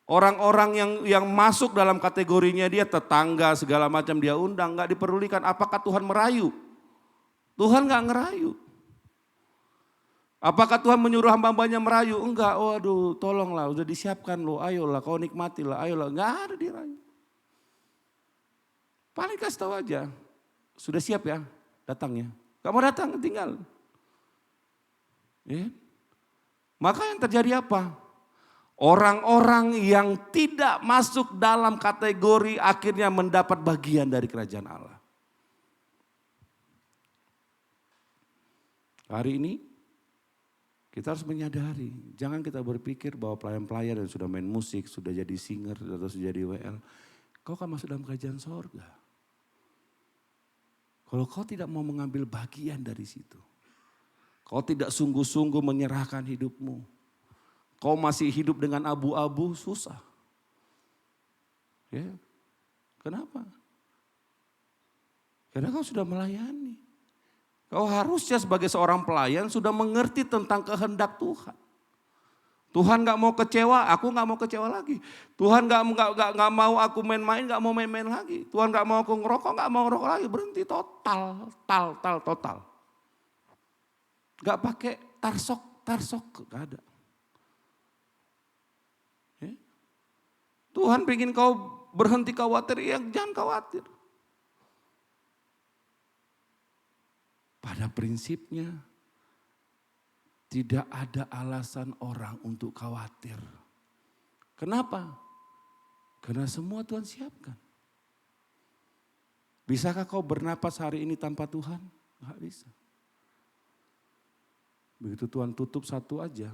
orang-orang yang masuk dalam kategorinya dia, tetangga segala macam dia undang, gak diperlukan. Apakah Tuhan merayu? Tuhan gak ngerayu. Apakah Tuhan menyuruh hamba-hambanya merayu? Enggak, waduh tolonglah udah disiapkan loh, ayolah kau nikmatilah, ayolah. Enggak ada dirayu. Paling kasih tahu aja, sudah siap ya datangnya. Gak mau datang tinggal. Ya. Maka yang terjadi apa? Orang-orang yang tidak masuk dalam kategori akhirnya mendapat bagian dari kerajaan Allah. Hari ini kita harus menyadari, jangan kita berpikir bahwa pelayan-pelayan yang sudah main musik, sudah jadi singer atau sudah jadi WL, kau akan masuk dalam kerajaan sorga. Kalau kau tidak mau mengambil bagian dari situ, kau tidak sungguh-sungguh menyerahkan hidupmu, kau masih hidup dengan abu-abu, susah. Ya. Kenapa? Karena kau sudah melayani. Kau harusnya sebagai seorang pelayan sudah mengerti tentang kehendak Tuhan. Tuhan gak mau kecewa, aku gak mau kecewa lagi. Tuhan gak mau aku main-main, gak mau main-main lagi. Tuhan gak mau aku ngerokok, gak mau ngerokok lagi. Berhenti total. Gak pakai tarsok, gak ada. Ya. Tuhan pengen kau berhenti khawatir, ya jangan khawatir. Pada prinsipnya tidak ada alasan orang untuk khawatir. Kenapa? Karena semua Tuhan siapkan. Bisakah kau bernapas hari ini tanpa Tuhan? Nggak bisa. Begitu Tuhan tutup satu aja,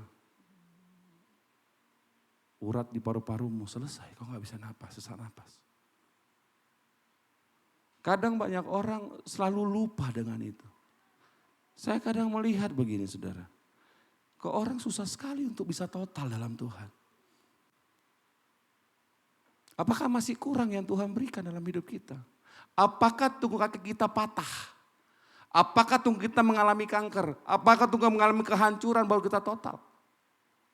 urat di paru-parumu selesai, kau nggak bisa napas, sesak napas. Kadang banyak orang selalu lupa dengan itu. Saya kadang melihat begini saudara, kok orang susah sekali untuk bisa total dalam Tuhan. Apakah masih kurang yang Tuhan berikan dalam hidup kita? Apakah tunggu kaki kita patah? Apakah tunggu kita mengalami kanker? Apakah tunggu mengalami kehancuran baru kita total?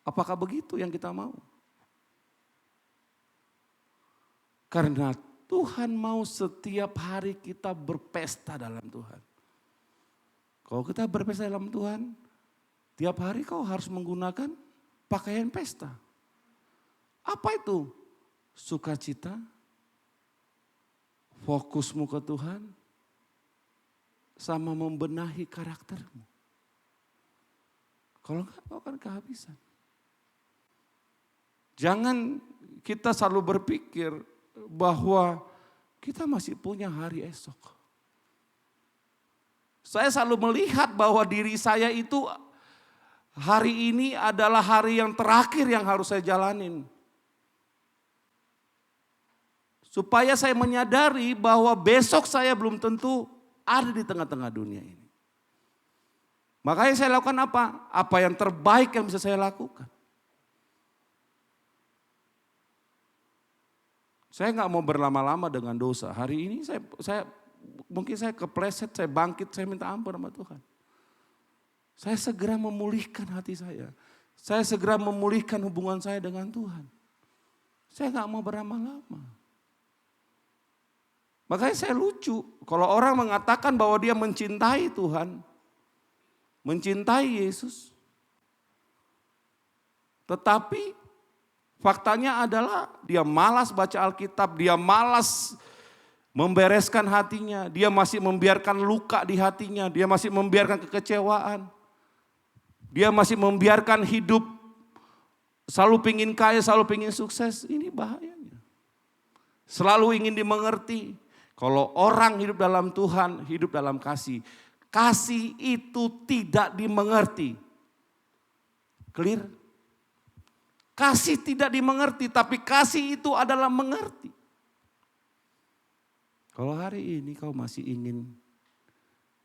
Apakah begitu yang kita mau? Karena Tuhan mau setiap hari kita berpesta dalam Tuhan. Kalau kita berpesta dalam Tuhan, tiap hari kau harus menggunakan pakaian pesta. Apa itu? Sukacita, fokusmu ke Tuhan, sama membenahi karaktermu. Kalau enggak, kau akan kehabisan. Jangan kita selalu berpikir bahwa kita masih punya hari esok. Saya selalu melihat bahwa diri saya itu hari ini adalah hari yang terakhir yang harus saya jalanin. Supaya saya menyadari bahwa besok saya belum tentu ada di tengah-tengah dunia ini. Makanya saya lakukan apa? Apa yang terbaik yang bisa saya lakukan. Saya nggak mau berlama-lama dengan dosa. Hari ini mungkin saya kepleset, saya bangkit, saya minta ampun sama Tuhan. Saya segera memulihkan hati saya. Saya segera memulihkan hubungan saya dengan Tuhan. Saya gak mau berlama-lama. Makanya saya lucu. Kalau orang mengatakan bahwa dia mencintai Tuhan, mencintai Yesus. Tetapi faktanya adalah dia malas baca Alkitab, dia malas membereskan hatinya, dia masih membiarkan luka di hatinya, dia masih membiarkan kekecewaan. Dia masih membiarkan hidup selalu pingin kaya, selalu pingin sukses. Ini bahayanya. Selalu ingin dimengerti. Kalau orang hidup dalam Tuhan, hidup dalam kasih. Kasih itu tidak dimengerti. Clear? Kasih tidak dimengerti, tapi kasih itu adalah mengerti. Kalau hari ini kau masih ingin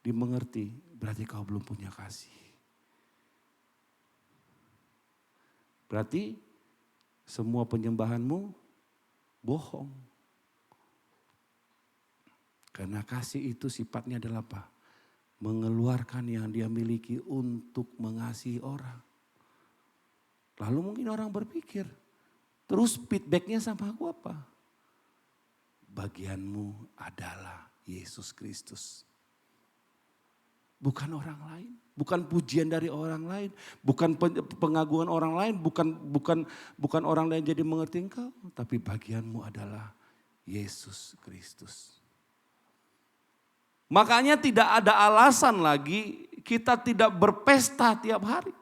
dimengerti, berarti kau belum punya kasih. Berarti semua penyembahanmu bohong. Karena kasih itu sifatnya adalah apa? Mengeluarkan yang dia miliki untuk mengasihi orang. Lalu mungkin orang berpikir, terus feedbacknya sama aku apa? Bagianmu adalah Yesus Kristus. Bukan orang lain, bukan pujian dari orang lain, bukan pengagungan orang lain, bukan orang lain jadi mengerti engkau, tapi bagianmu adalah Yesus Kristus. Makanya tidak ada alasan lagi kita tidak berpesta tiap hari.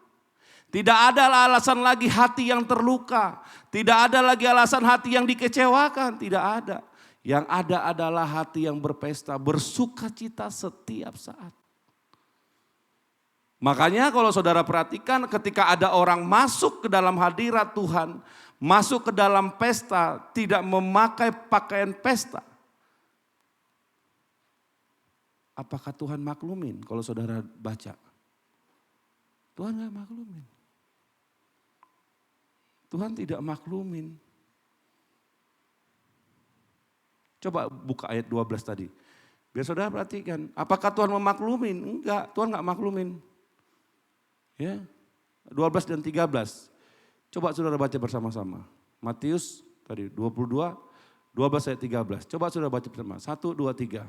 Tidak ada alasan lagi hati yang terluka, tidak ada lagi alasan hati yang dikecewakan, tidak ada. Yang ada adalah hati yang berpesta, bersukacita setiap saat. Makanya kalau saudara perhatikan ketika ada orang masuk ke dalam hadirat Tuhan, masuk ke dalam pesta, tidak memakai pakaian pesta. Apakah Tuhan maklumin kalau saudara baca? Tuhan gak maklumin. Tuhan tidak maklumin. Coba buka ayat 12 tadi. Biar saudara perhatikan, apakah Tuhan memaklumin? Enggak, Tuhan gak maklumin. Ya, 12 dan 13. Coba saudara baca bersama-sama. Matius tadi 22, 12 ayat 13. Coba saudara baca bersama. 1, 2, 3.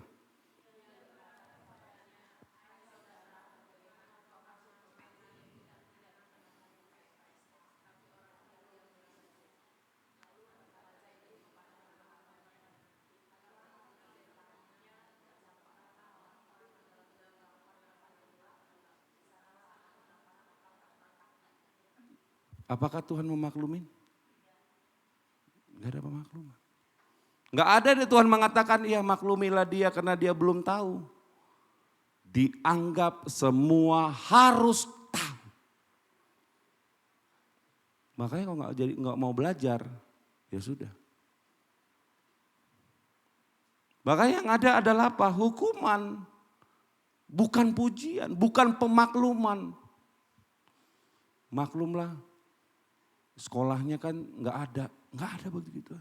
Apakah Tuhan memaklumin? Enggak ada pemakluman. Enggak ada deh Tuhan mengatakan, ya maklumilah dia karena dia belum tahu. Dianggap semua harus tahu. Makanya kalau nggak mau belajar, ya sudah. Makanya yang ada adalah apa? Hukuman. Bukan pujian, bukan pemakluman. Maklumlah. Sekolahnya kan nggak ada begitu.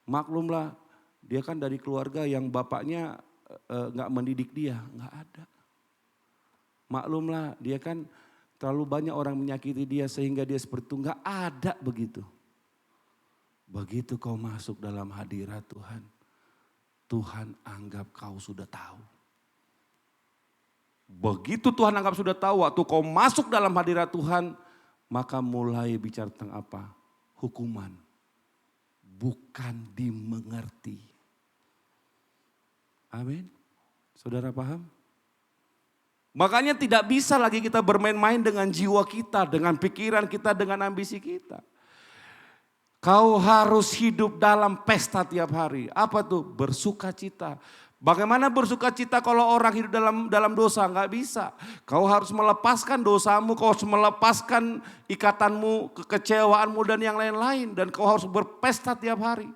Maklumlah, dia kan dari keluarga yang bapaknya nggak mendidik dia, nggak ada. Maklumlah, dia kan terlalu banyak orang menyakiti dia sehingga dia seperti itu, nggak ada begitu. Begitu kau masuk dalam hadirat Tuhan, Tuhan anggap kau sudah tahu. Begitu Tuhan anggap sudah tahu, waktu kau masuk dalam hadirat Tuhan, maka mulai bicara tentang apa? Hukuman. Bukan dimengerti. Amin. Saudara paham? Makanya tidak bisa lagi kita bermain-main dengan jiwa kita, dengan pikiran kita, dengan ambisi kita. Kau harus hidup dalam pesta tiap hari. Apa tuh? Bersukacita. Bagaimana bersukacita kalau orang hidup dalam dosa? Enggak bisa. Kau harus melepaskan dosamu, kau harus melepaskan ikatanmu, kekecewaanmu dan yang lain-lain. Dan kau harus berpesta tiap hari.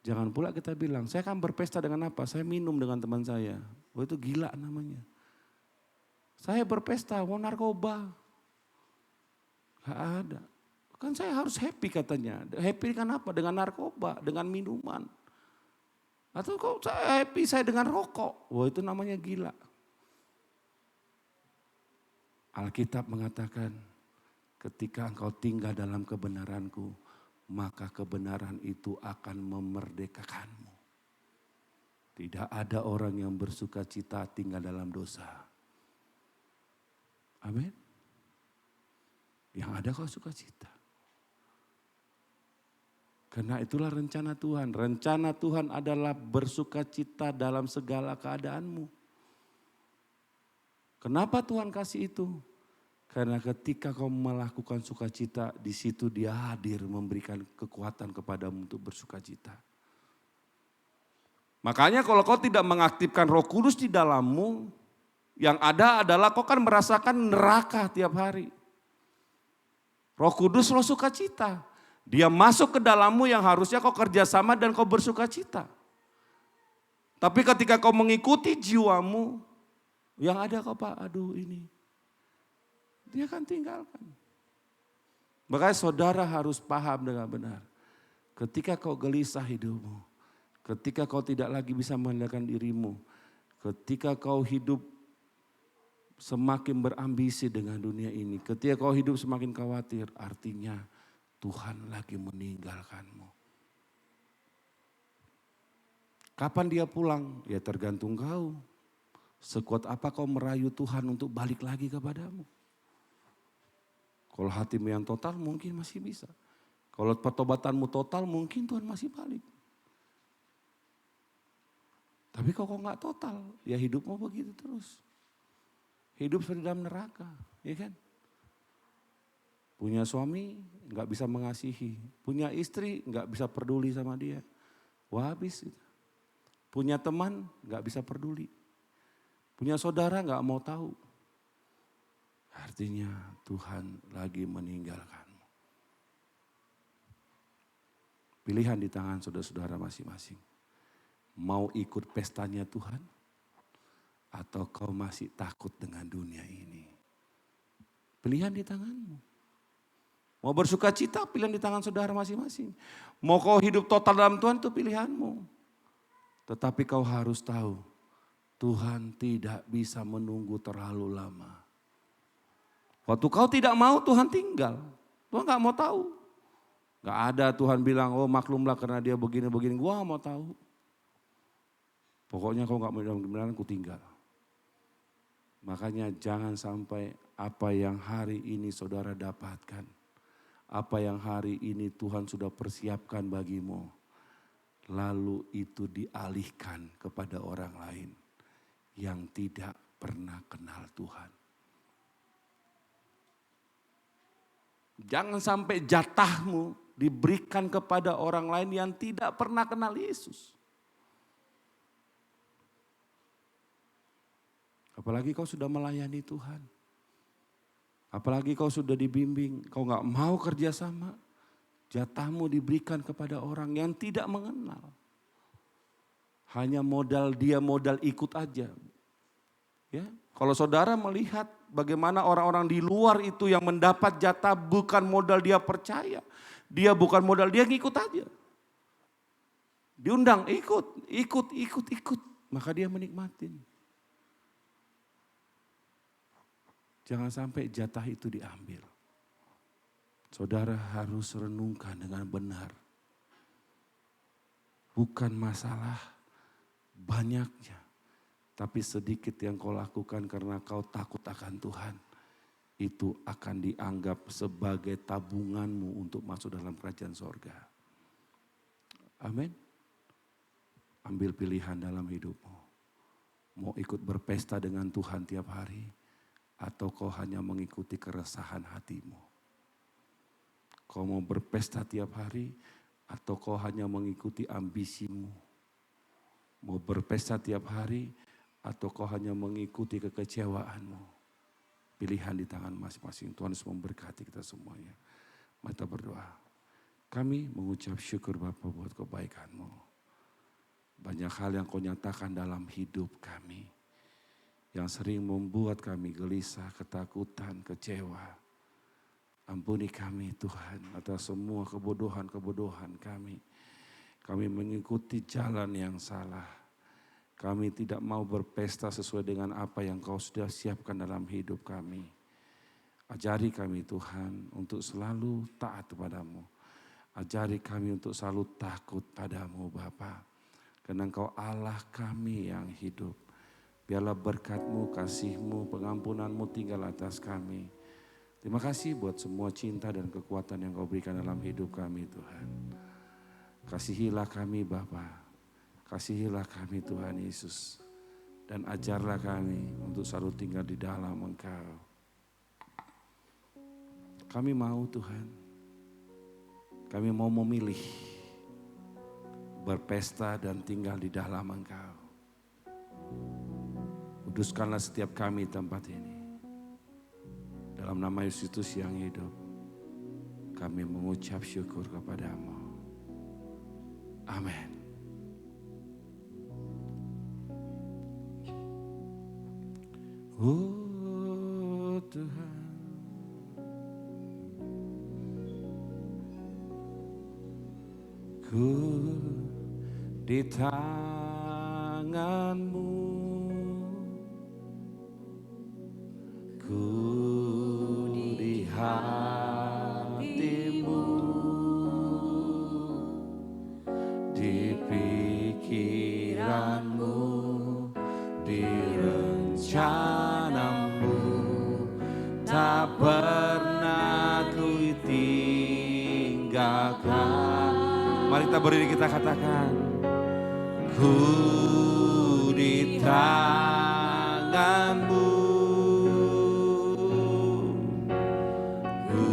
Jangan pula kita bilang, saya akan berpesta dengan apa? Saya minum dengan teman saya. Oh itu gila namanya. Saya berpesta, mau narkoba. Gak ada. Kan saya harus happy katanya. Happy dengan apa? Dengan narkoba, dengan minuman. Atau kok saya happy saya dengan rokok. Wah itu namanya gila. Alkitab mengatakan ketika engkau tinggal dalam kebenaranku, maka kebenaran itu akan memerdekakanmu. Tidak ada orang yang bersukacita tinggal dalam dosa. Amin. Yang ada kau sukacita. Karena itulah rencana Tuhan. Rencana Tuhan adalah bersukacita dalam segala keadaanmu. Kenapa Tuhan kasih itu? Karena ketika kau melakukan sukacita, di situ Dia hadir memberikan kekuatan kepadamu untuk bersukacita. Makanya kalau kau tidak mengaktifkan Roh Kudus di dalammu, yang ada adalah kau kan merasakan neraka tiap hari. Roh Kudus roh sukacita. Dia masuk ke dalammu yang harusnya kau kerjasama dan kau bersukacita. Tapi ketika kau mengikuti jiwamu, yang ada kau Pak, aduh ini. Dia akan tinggalkan. Makanya saudara harus paham dengan benar. Ketika kau gelisah hidupmu, ketika kau tidak lagi bisa mengandalkan dirimu, ketika kau hidup semakin berambisi dengan dunia ini, ketika kau hidup semakin khawatir, artinya Tuhan lagi meninggalkanmu. Kapan dia pulang? Ya tergantung kau. Sekuat apa kau merayu Tuhan untuk balik lagi kepadamu. Kalau hatimu yang total mungkin masih bisa. Kalau pertobatanmu total mungkin Tuhan masih balik. Tapi kalau kau nggak total, ya hidupmu begitu terus. Hidup seperti dalam neraka, ya kan? Punya suami nggak bisa mengasihi, punya istri nggak bisa peduli sama dia. Wah habis. Punya teman nggak bisa peduli. Punya saudara nggak mau tahu. Artinya Tuhan lagi meninggalkanmu. Pilihan di tangan saudara-saudara masing-masing. Mau ikut pestanya Tuhan? Atau kau masih takut dengan dunia ini? Pilihan di tanganmu. Mau bersuka cita, pilihan di tangan saudara masing-masing. Mau kau hidup total dalam Tuhan, itu pilihanmu. Tetapi kau harus tahu, Tuhan tidak bisa menunggu terlalu lama. Waktu kau tidak mau, Tuhan tinggal. Tuhan gak mau tahu. Gak ada Tuhan bilang, oh maklumlah karena dia begini-begini. Gua gak mau tahu. Pokoknya kau gak mau dalam ku tinggal. Makanya jangan sampai apa yang hari ini saudara dapatkan. Apa yang hari ini Tuhan sudah persiapkan bagimu. Lalu itu dialihkan kepada orang lain yang tidak pernah kenal Tuhan. Jangan sampai jatahmu diberikan kepada orang lain yang tidak pernah kenal Yesus. Apalagi kau sudah melayani Tuhan. Apalagi kau sudah dibimbing, kau gak mau kerjasama. Jatahmu diberikan kepada orang yang tidak mengenal. Hanya modal dia modal ikut aja. Ya, kalau saudara melihat bagaimana orang-orang di luar itu yang mendapat jatah bukan modal dia percaya. Dia bukan modal dia ngikut aja. Diundang ikut. Maka dia menikmatin. Jangan sampai jatah itu diambil. Saudara harus renungkan dengan benar. Bukan masalah banyaknya. Tapi sedikit yang kau lakukan karena kau takut akan Tuhan. Itu akan dianggap sebagai tabunganmu untuk masuk dalam kerajaan sorga. Amin. Ambil pilihan dalam hidupmu. Mau ikut berpesta dengan Tuhan tiap hari. Atau kau hanya mengikuti keresahan hatimu. Kau mau berpesta tiap hari atau kau hanya mengikuti ambisimu. Mau berpesta tiap hari atau kau hanya mengikuti kekecewaanmu. Pilihan di tangan masing-masing. Tuhan Yesus memberkati kita semuanya. Mari kita berdoa. Kami mengucap syukur Bapa buat kebaikan-Mu. Banyak hal yang kau nyatakan dalam hidup kami. Yang sering membuat kami gelisah, ketakutan, kecewa. Ampuni kami Tuhan atas semua kebodohan-kebodohan kami. Kami mengikuti jalan yang salah. Kami tidak mau berpesta sesuai dengan apa yang kau sudah siapkan dalam hidup kami. Ajari kami Tuhan untuk selalu taat padamu. Ajari kami untuk selalu takut padamu Bapa. Karena Engkau Allah kami yang hidup. Biarlah berkat-Mu, kasih-Mu, pengampunan-Mu tinggal atas kami. Terima kasih buat semua cinta dan kekuatan yang Kau berikan dalam hidup kami Tuhan. Kasihilah kami Bapa, kasihilah kami Tuhan Yesus. Dan ajarlah kami untuk selalu tinggal di dalam Engkau. Kami mau Tuhan, kami mau memilih berpesta dan tinggal di dalam Engkau. Kuduskanlah setiap kami tempat ini. Dalam nama Yesus yang hidup, kami mengucap syukur kepadamu. Amin. Oh Tuhan, ku di tangan-Mu, ku di hati-Mu, di pikiran-Mu, di rencana-Mu, tak pernah ku tinggalkan. Mari kita berdiri, kita katakan, ku di tangan-Mu, ku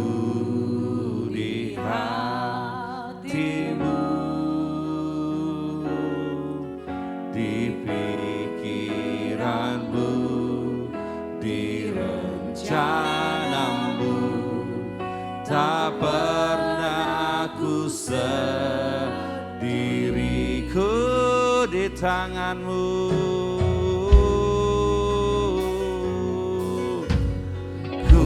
di hati-Mu, di pikiran-Mu, di rencana-Mu, tak pernah ku sendiriku di tangan-Mu, ku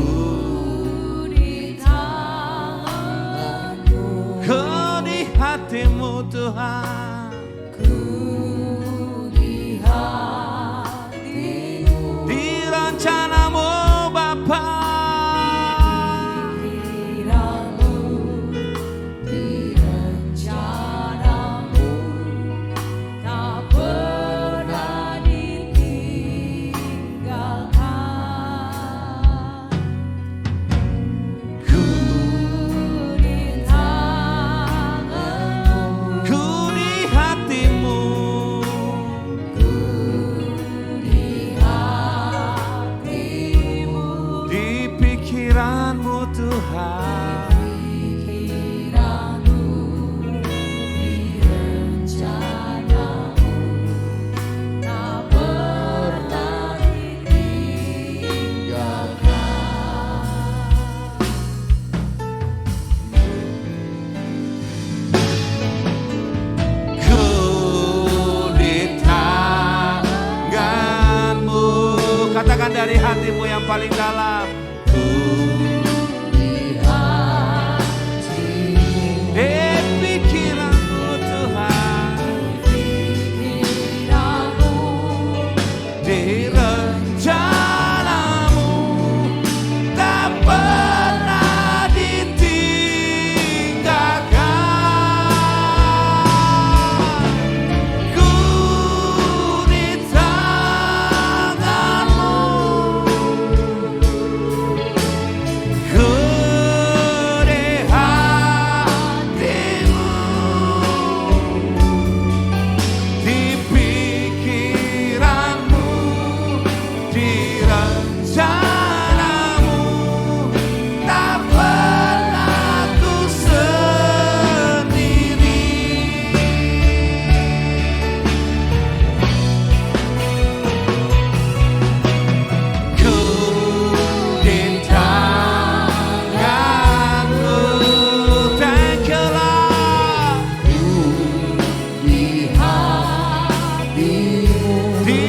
di tangan-Mu, ku di hati-Mu Tuhan, ku di hati-Mu, di rencana-Mu Bapa, pikiran-Mu, di rencana-Mu, tak pernah ditinggalkan. ku Di tangan-Mu, ku di hati-Mu, di hati-Mu, di pikiran-Mu Tuhan, pikiran-Mu, di rencana-Mu, tak pernah ditinggalkan. ku di tangan-Mu. Katakan dari hatimu yang paling dalam, ku Di hati-Mu, di pikiran-Mu Tuhan, pikiran-Mu, di rencana-Mu, tak pernah ditinggalkan. Ku di tangan-Mu, ku di hati-Mu, di pikiran-Mu, di rencana-Mu, tak pernah ku sendiri. Ku di tangan-Mu, thank you Lord. di hati-Mu, Di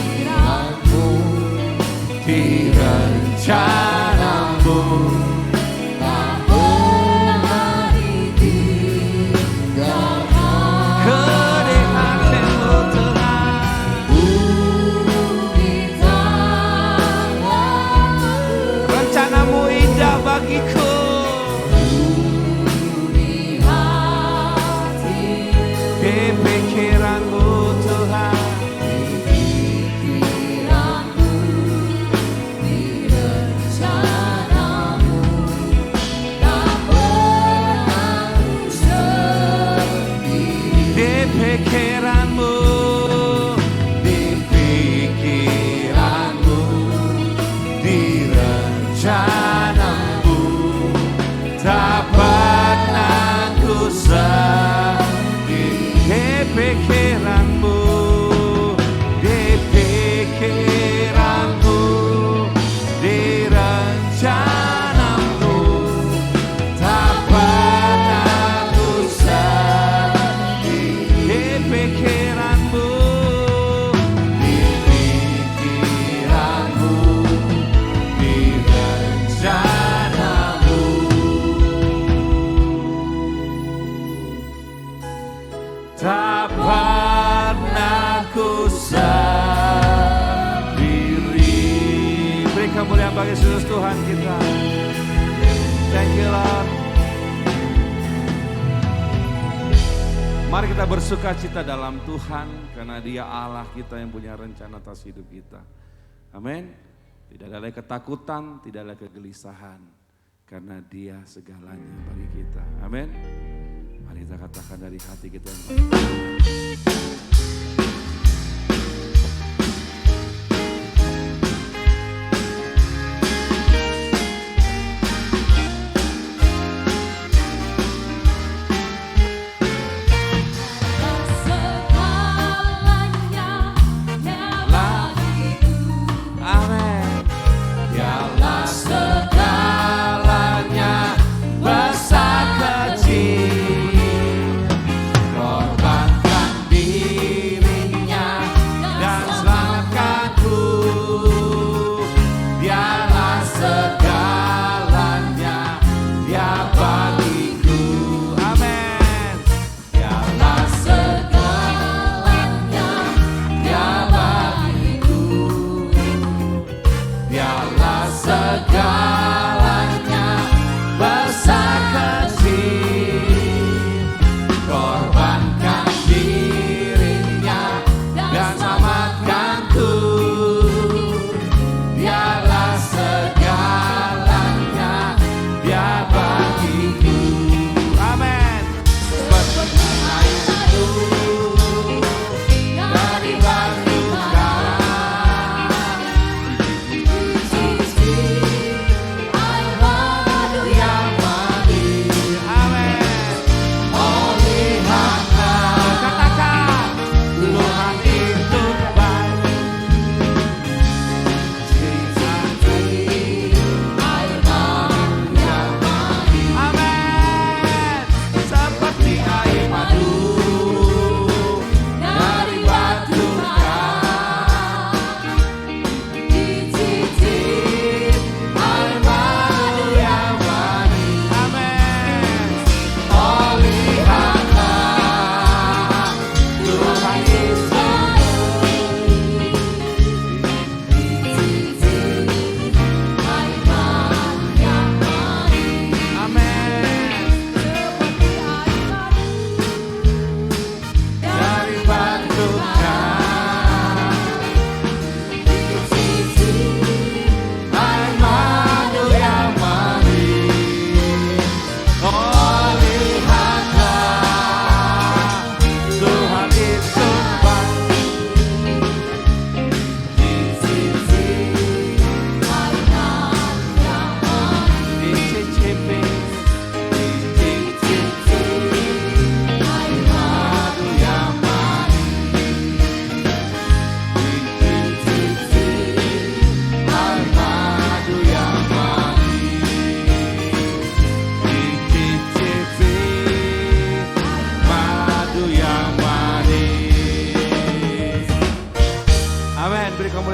pikiran-Mu, di rencana-Mu, tak pernah ditinggalkan. ku di hati-Mu Tuhan, Di tangan-Mu, rencana-Mu indah bagiku, di hati-Mu, di pikiran-Mu Tuhan, pikiran-Mu, di rencana-Mu, tak pernah ku sendiri. di pikiran-Mu, di pikiran-Mu, di rencana-Mu, tak pernah ku sendiri. Di pikiran-Mu, di pikiran-Mu, di rencana-Mu, tak pernah ku sendiri. Di pikiran-Mu, Yesus Tuhan kita. Thank you Lord. Mari kita bersuka cita dalam Tuhan karena Dia Allah kita yang punya rencana atas hidup kita. Amin. Tidak ada lagi ketakutan, tidak ada kegelisahan karena Dia segalanya bagi kita. Amin. Mari kita katakan dari hati kita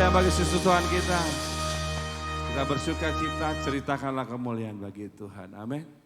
yang bagi Yesus Tuhan kita. Kita bersuka cita, ceritakanlah kemuliaan bagi Tuhan. Amin.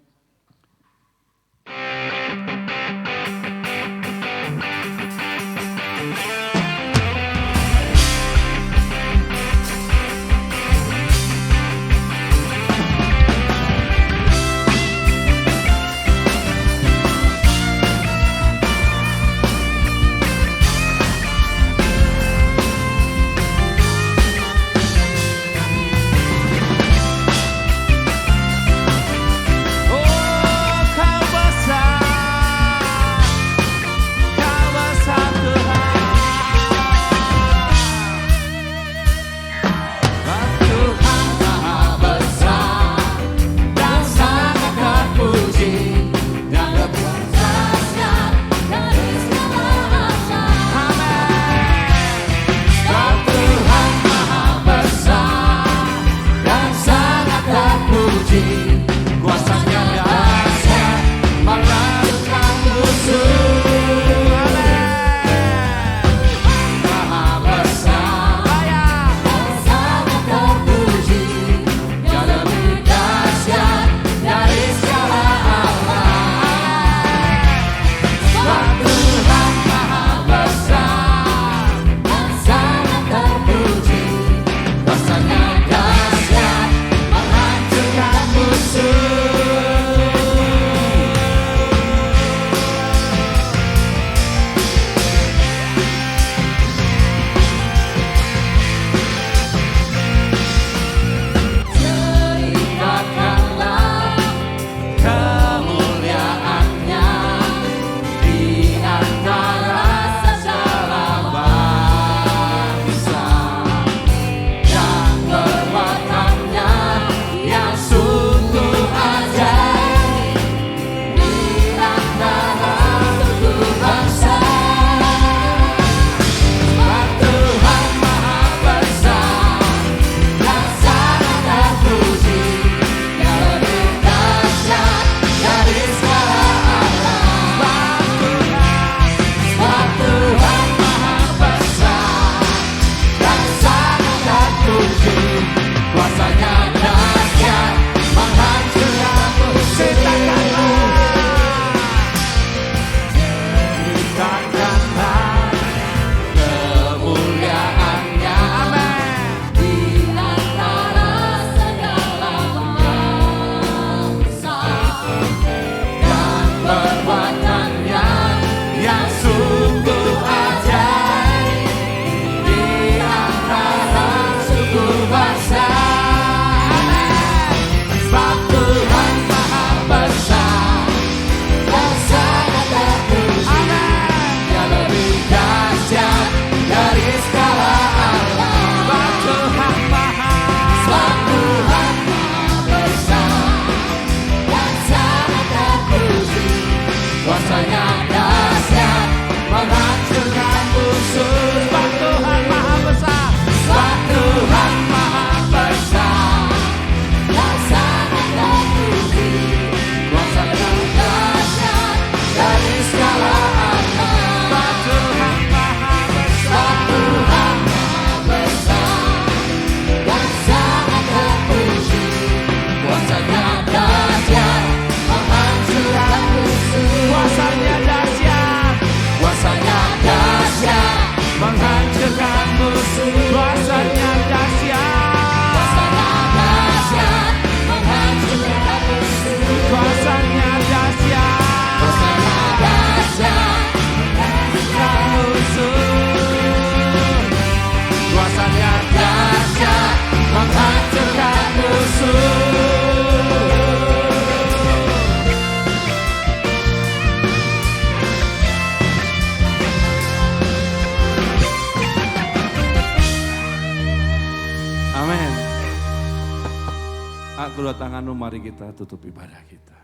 Kedua tanganmu mari kita tutup ibadah kita.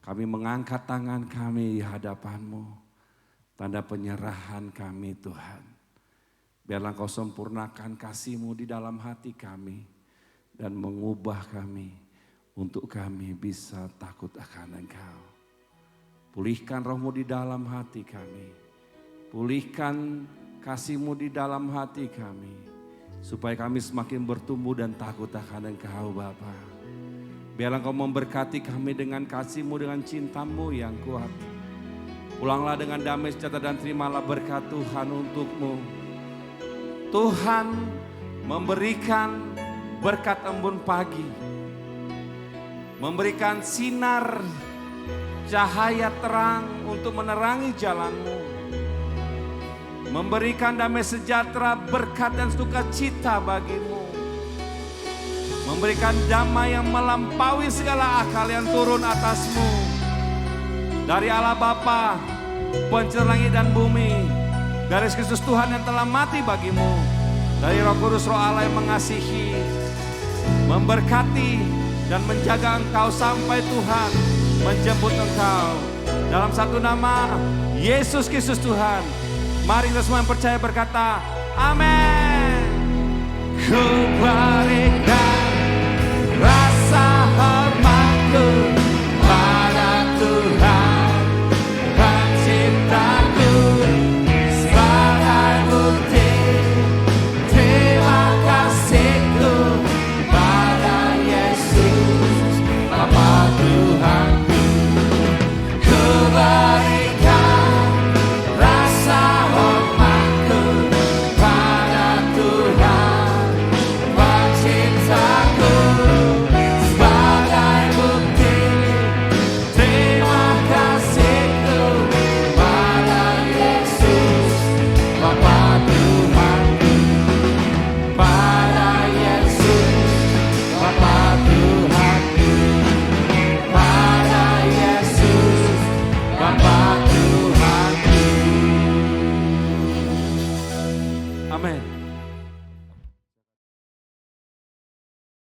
Kami mengangkat tangan kami di hadapan-Mu. Tanda penyerahan kami Tuhan. Biarlah Engkau sempurnakan kasih-Mu di dalam hati kami. Dan mengubah kami untuk kami bisa takut akan Engkau. Pulihkan roh-Mu di dalam hati kami. Pulihkan kasih-Mu di dalam hati kami. Supaya kami semakin bertumbuh dan takut akan Engkau Bapa. Biarlah Engkau memberkati kami dengan kasih-Mu, dengan cinta-Mu yang kuat. Pulanglah dengan damai sejahtera dan terimalah berkat Tuhan untuk-Mu. Tuhan memberikan berkat embun pagi. Memberikan sinar cahaya terang untuk menerangi jalan-Mu. Memberikan damai sejahtera, berkat dan sukacita bagimu. Memberikan damai yang melampaui segala akal yang turun atasmu. Dari Allah Bapa, pencipta langit dan bumi. Dari Kristus Tuhan yang telah mati bagimu. Dari Roh Kudus, Roh Allah yang mengasihi. Memberkati dan menjaga engkau sampai Tuhan menjemput engkau. Dalam satu nama, Yesus Kristus Tuhan. Mari kita semua yang percaya berkata, amin. Ku berikan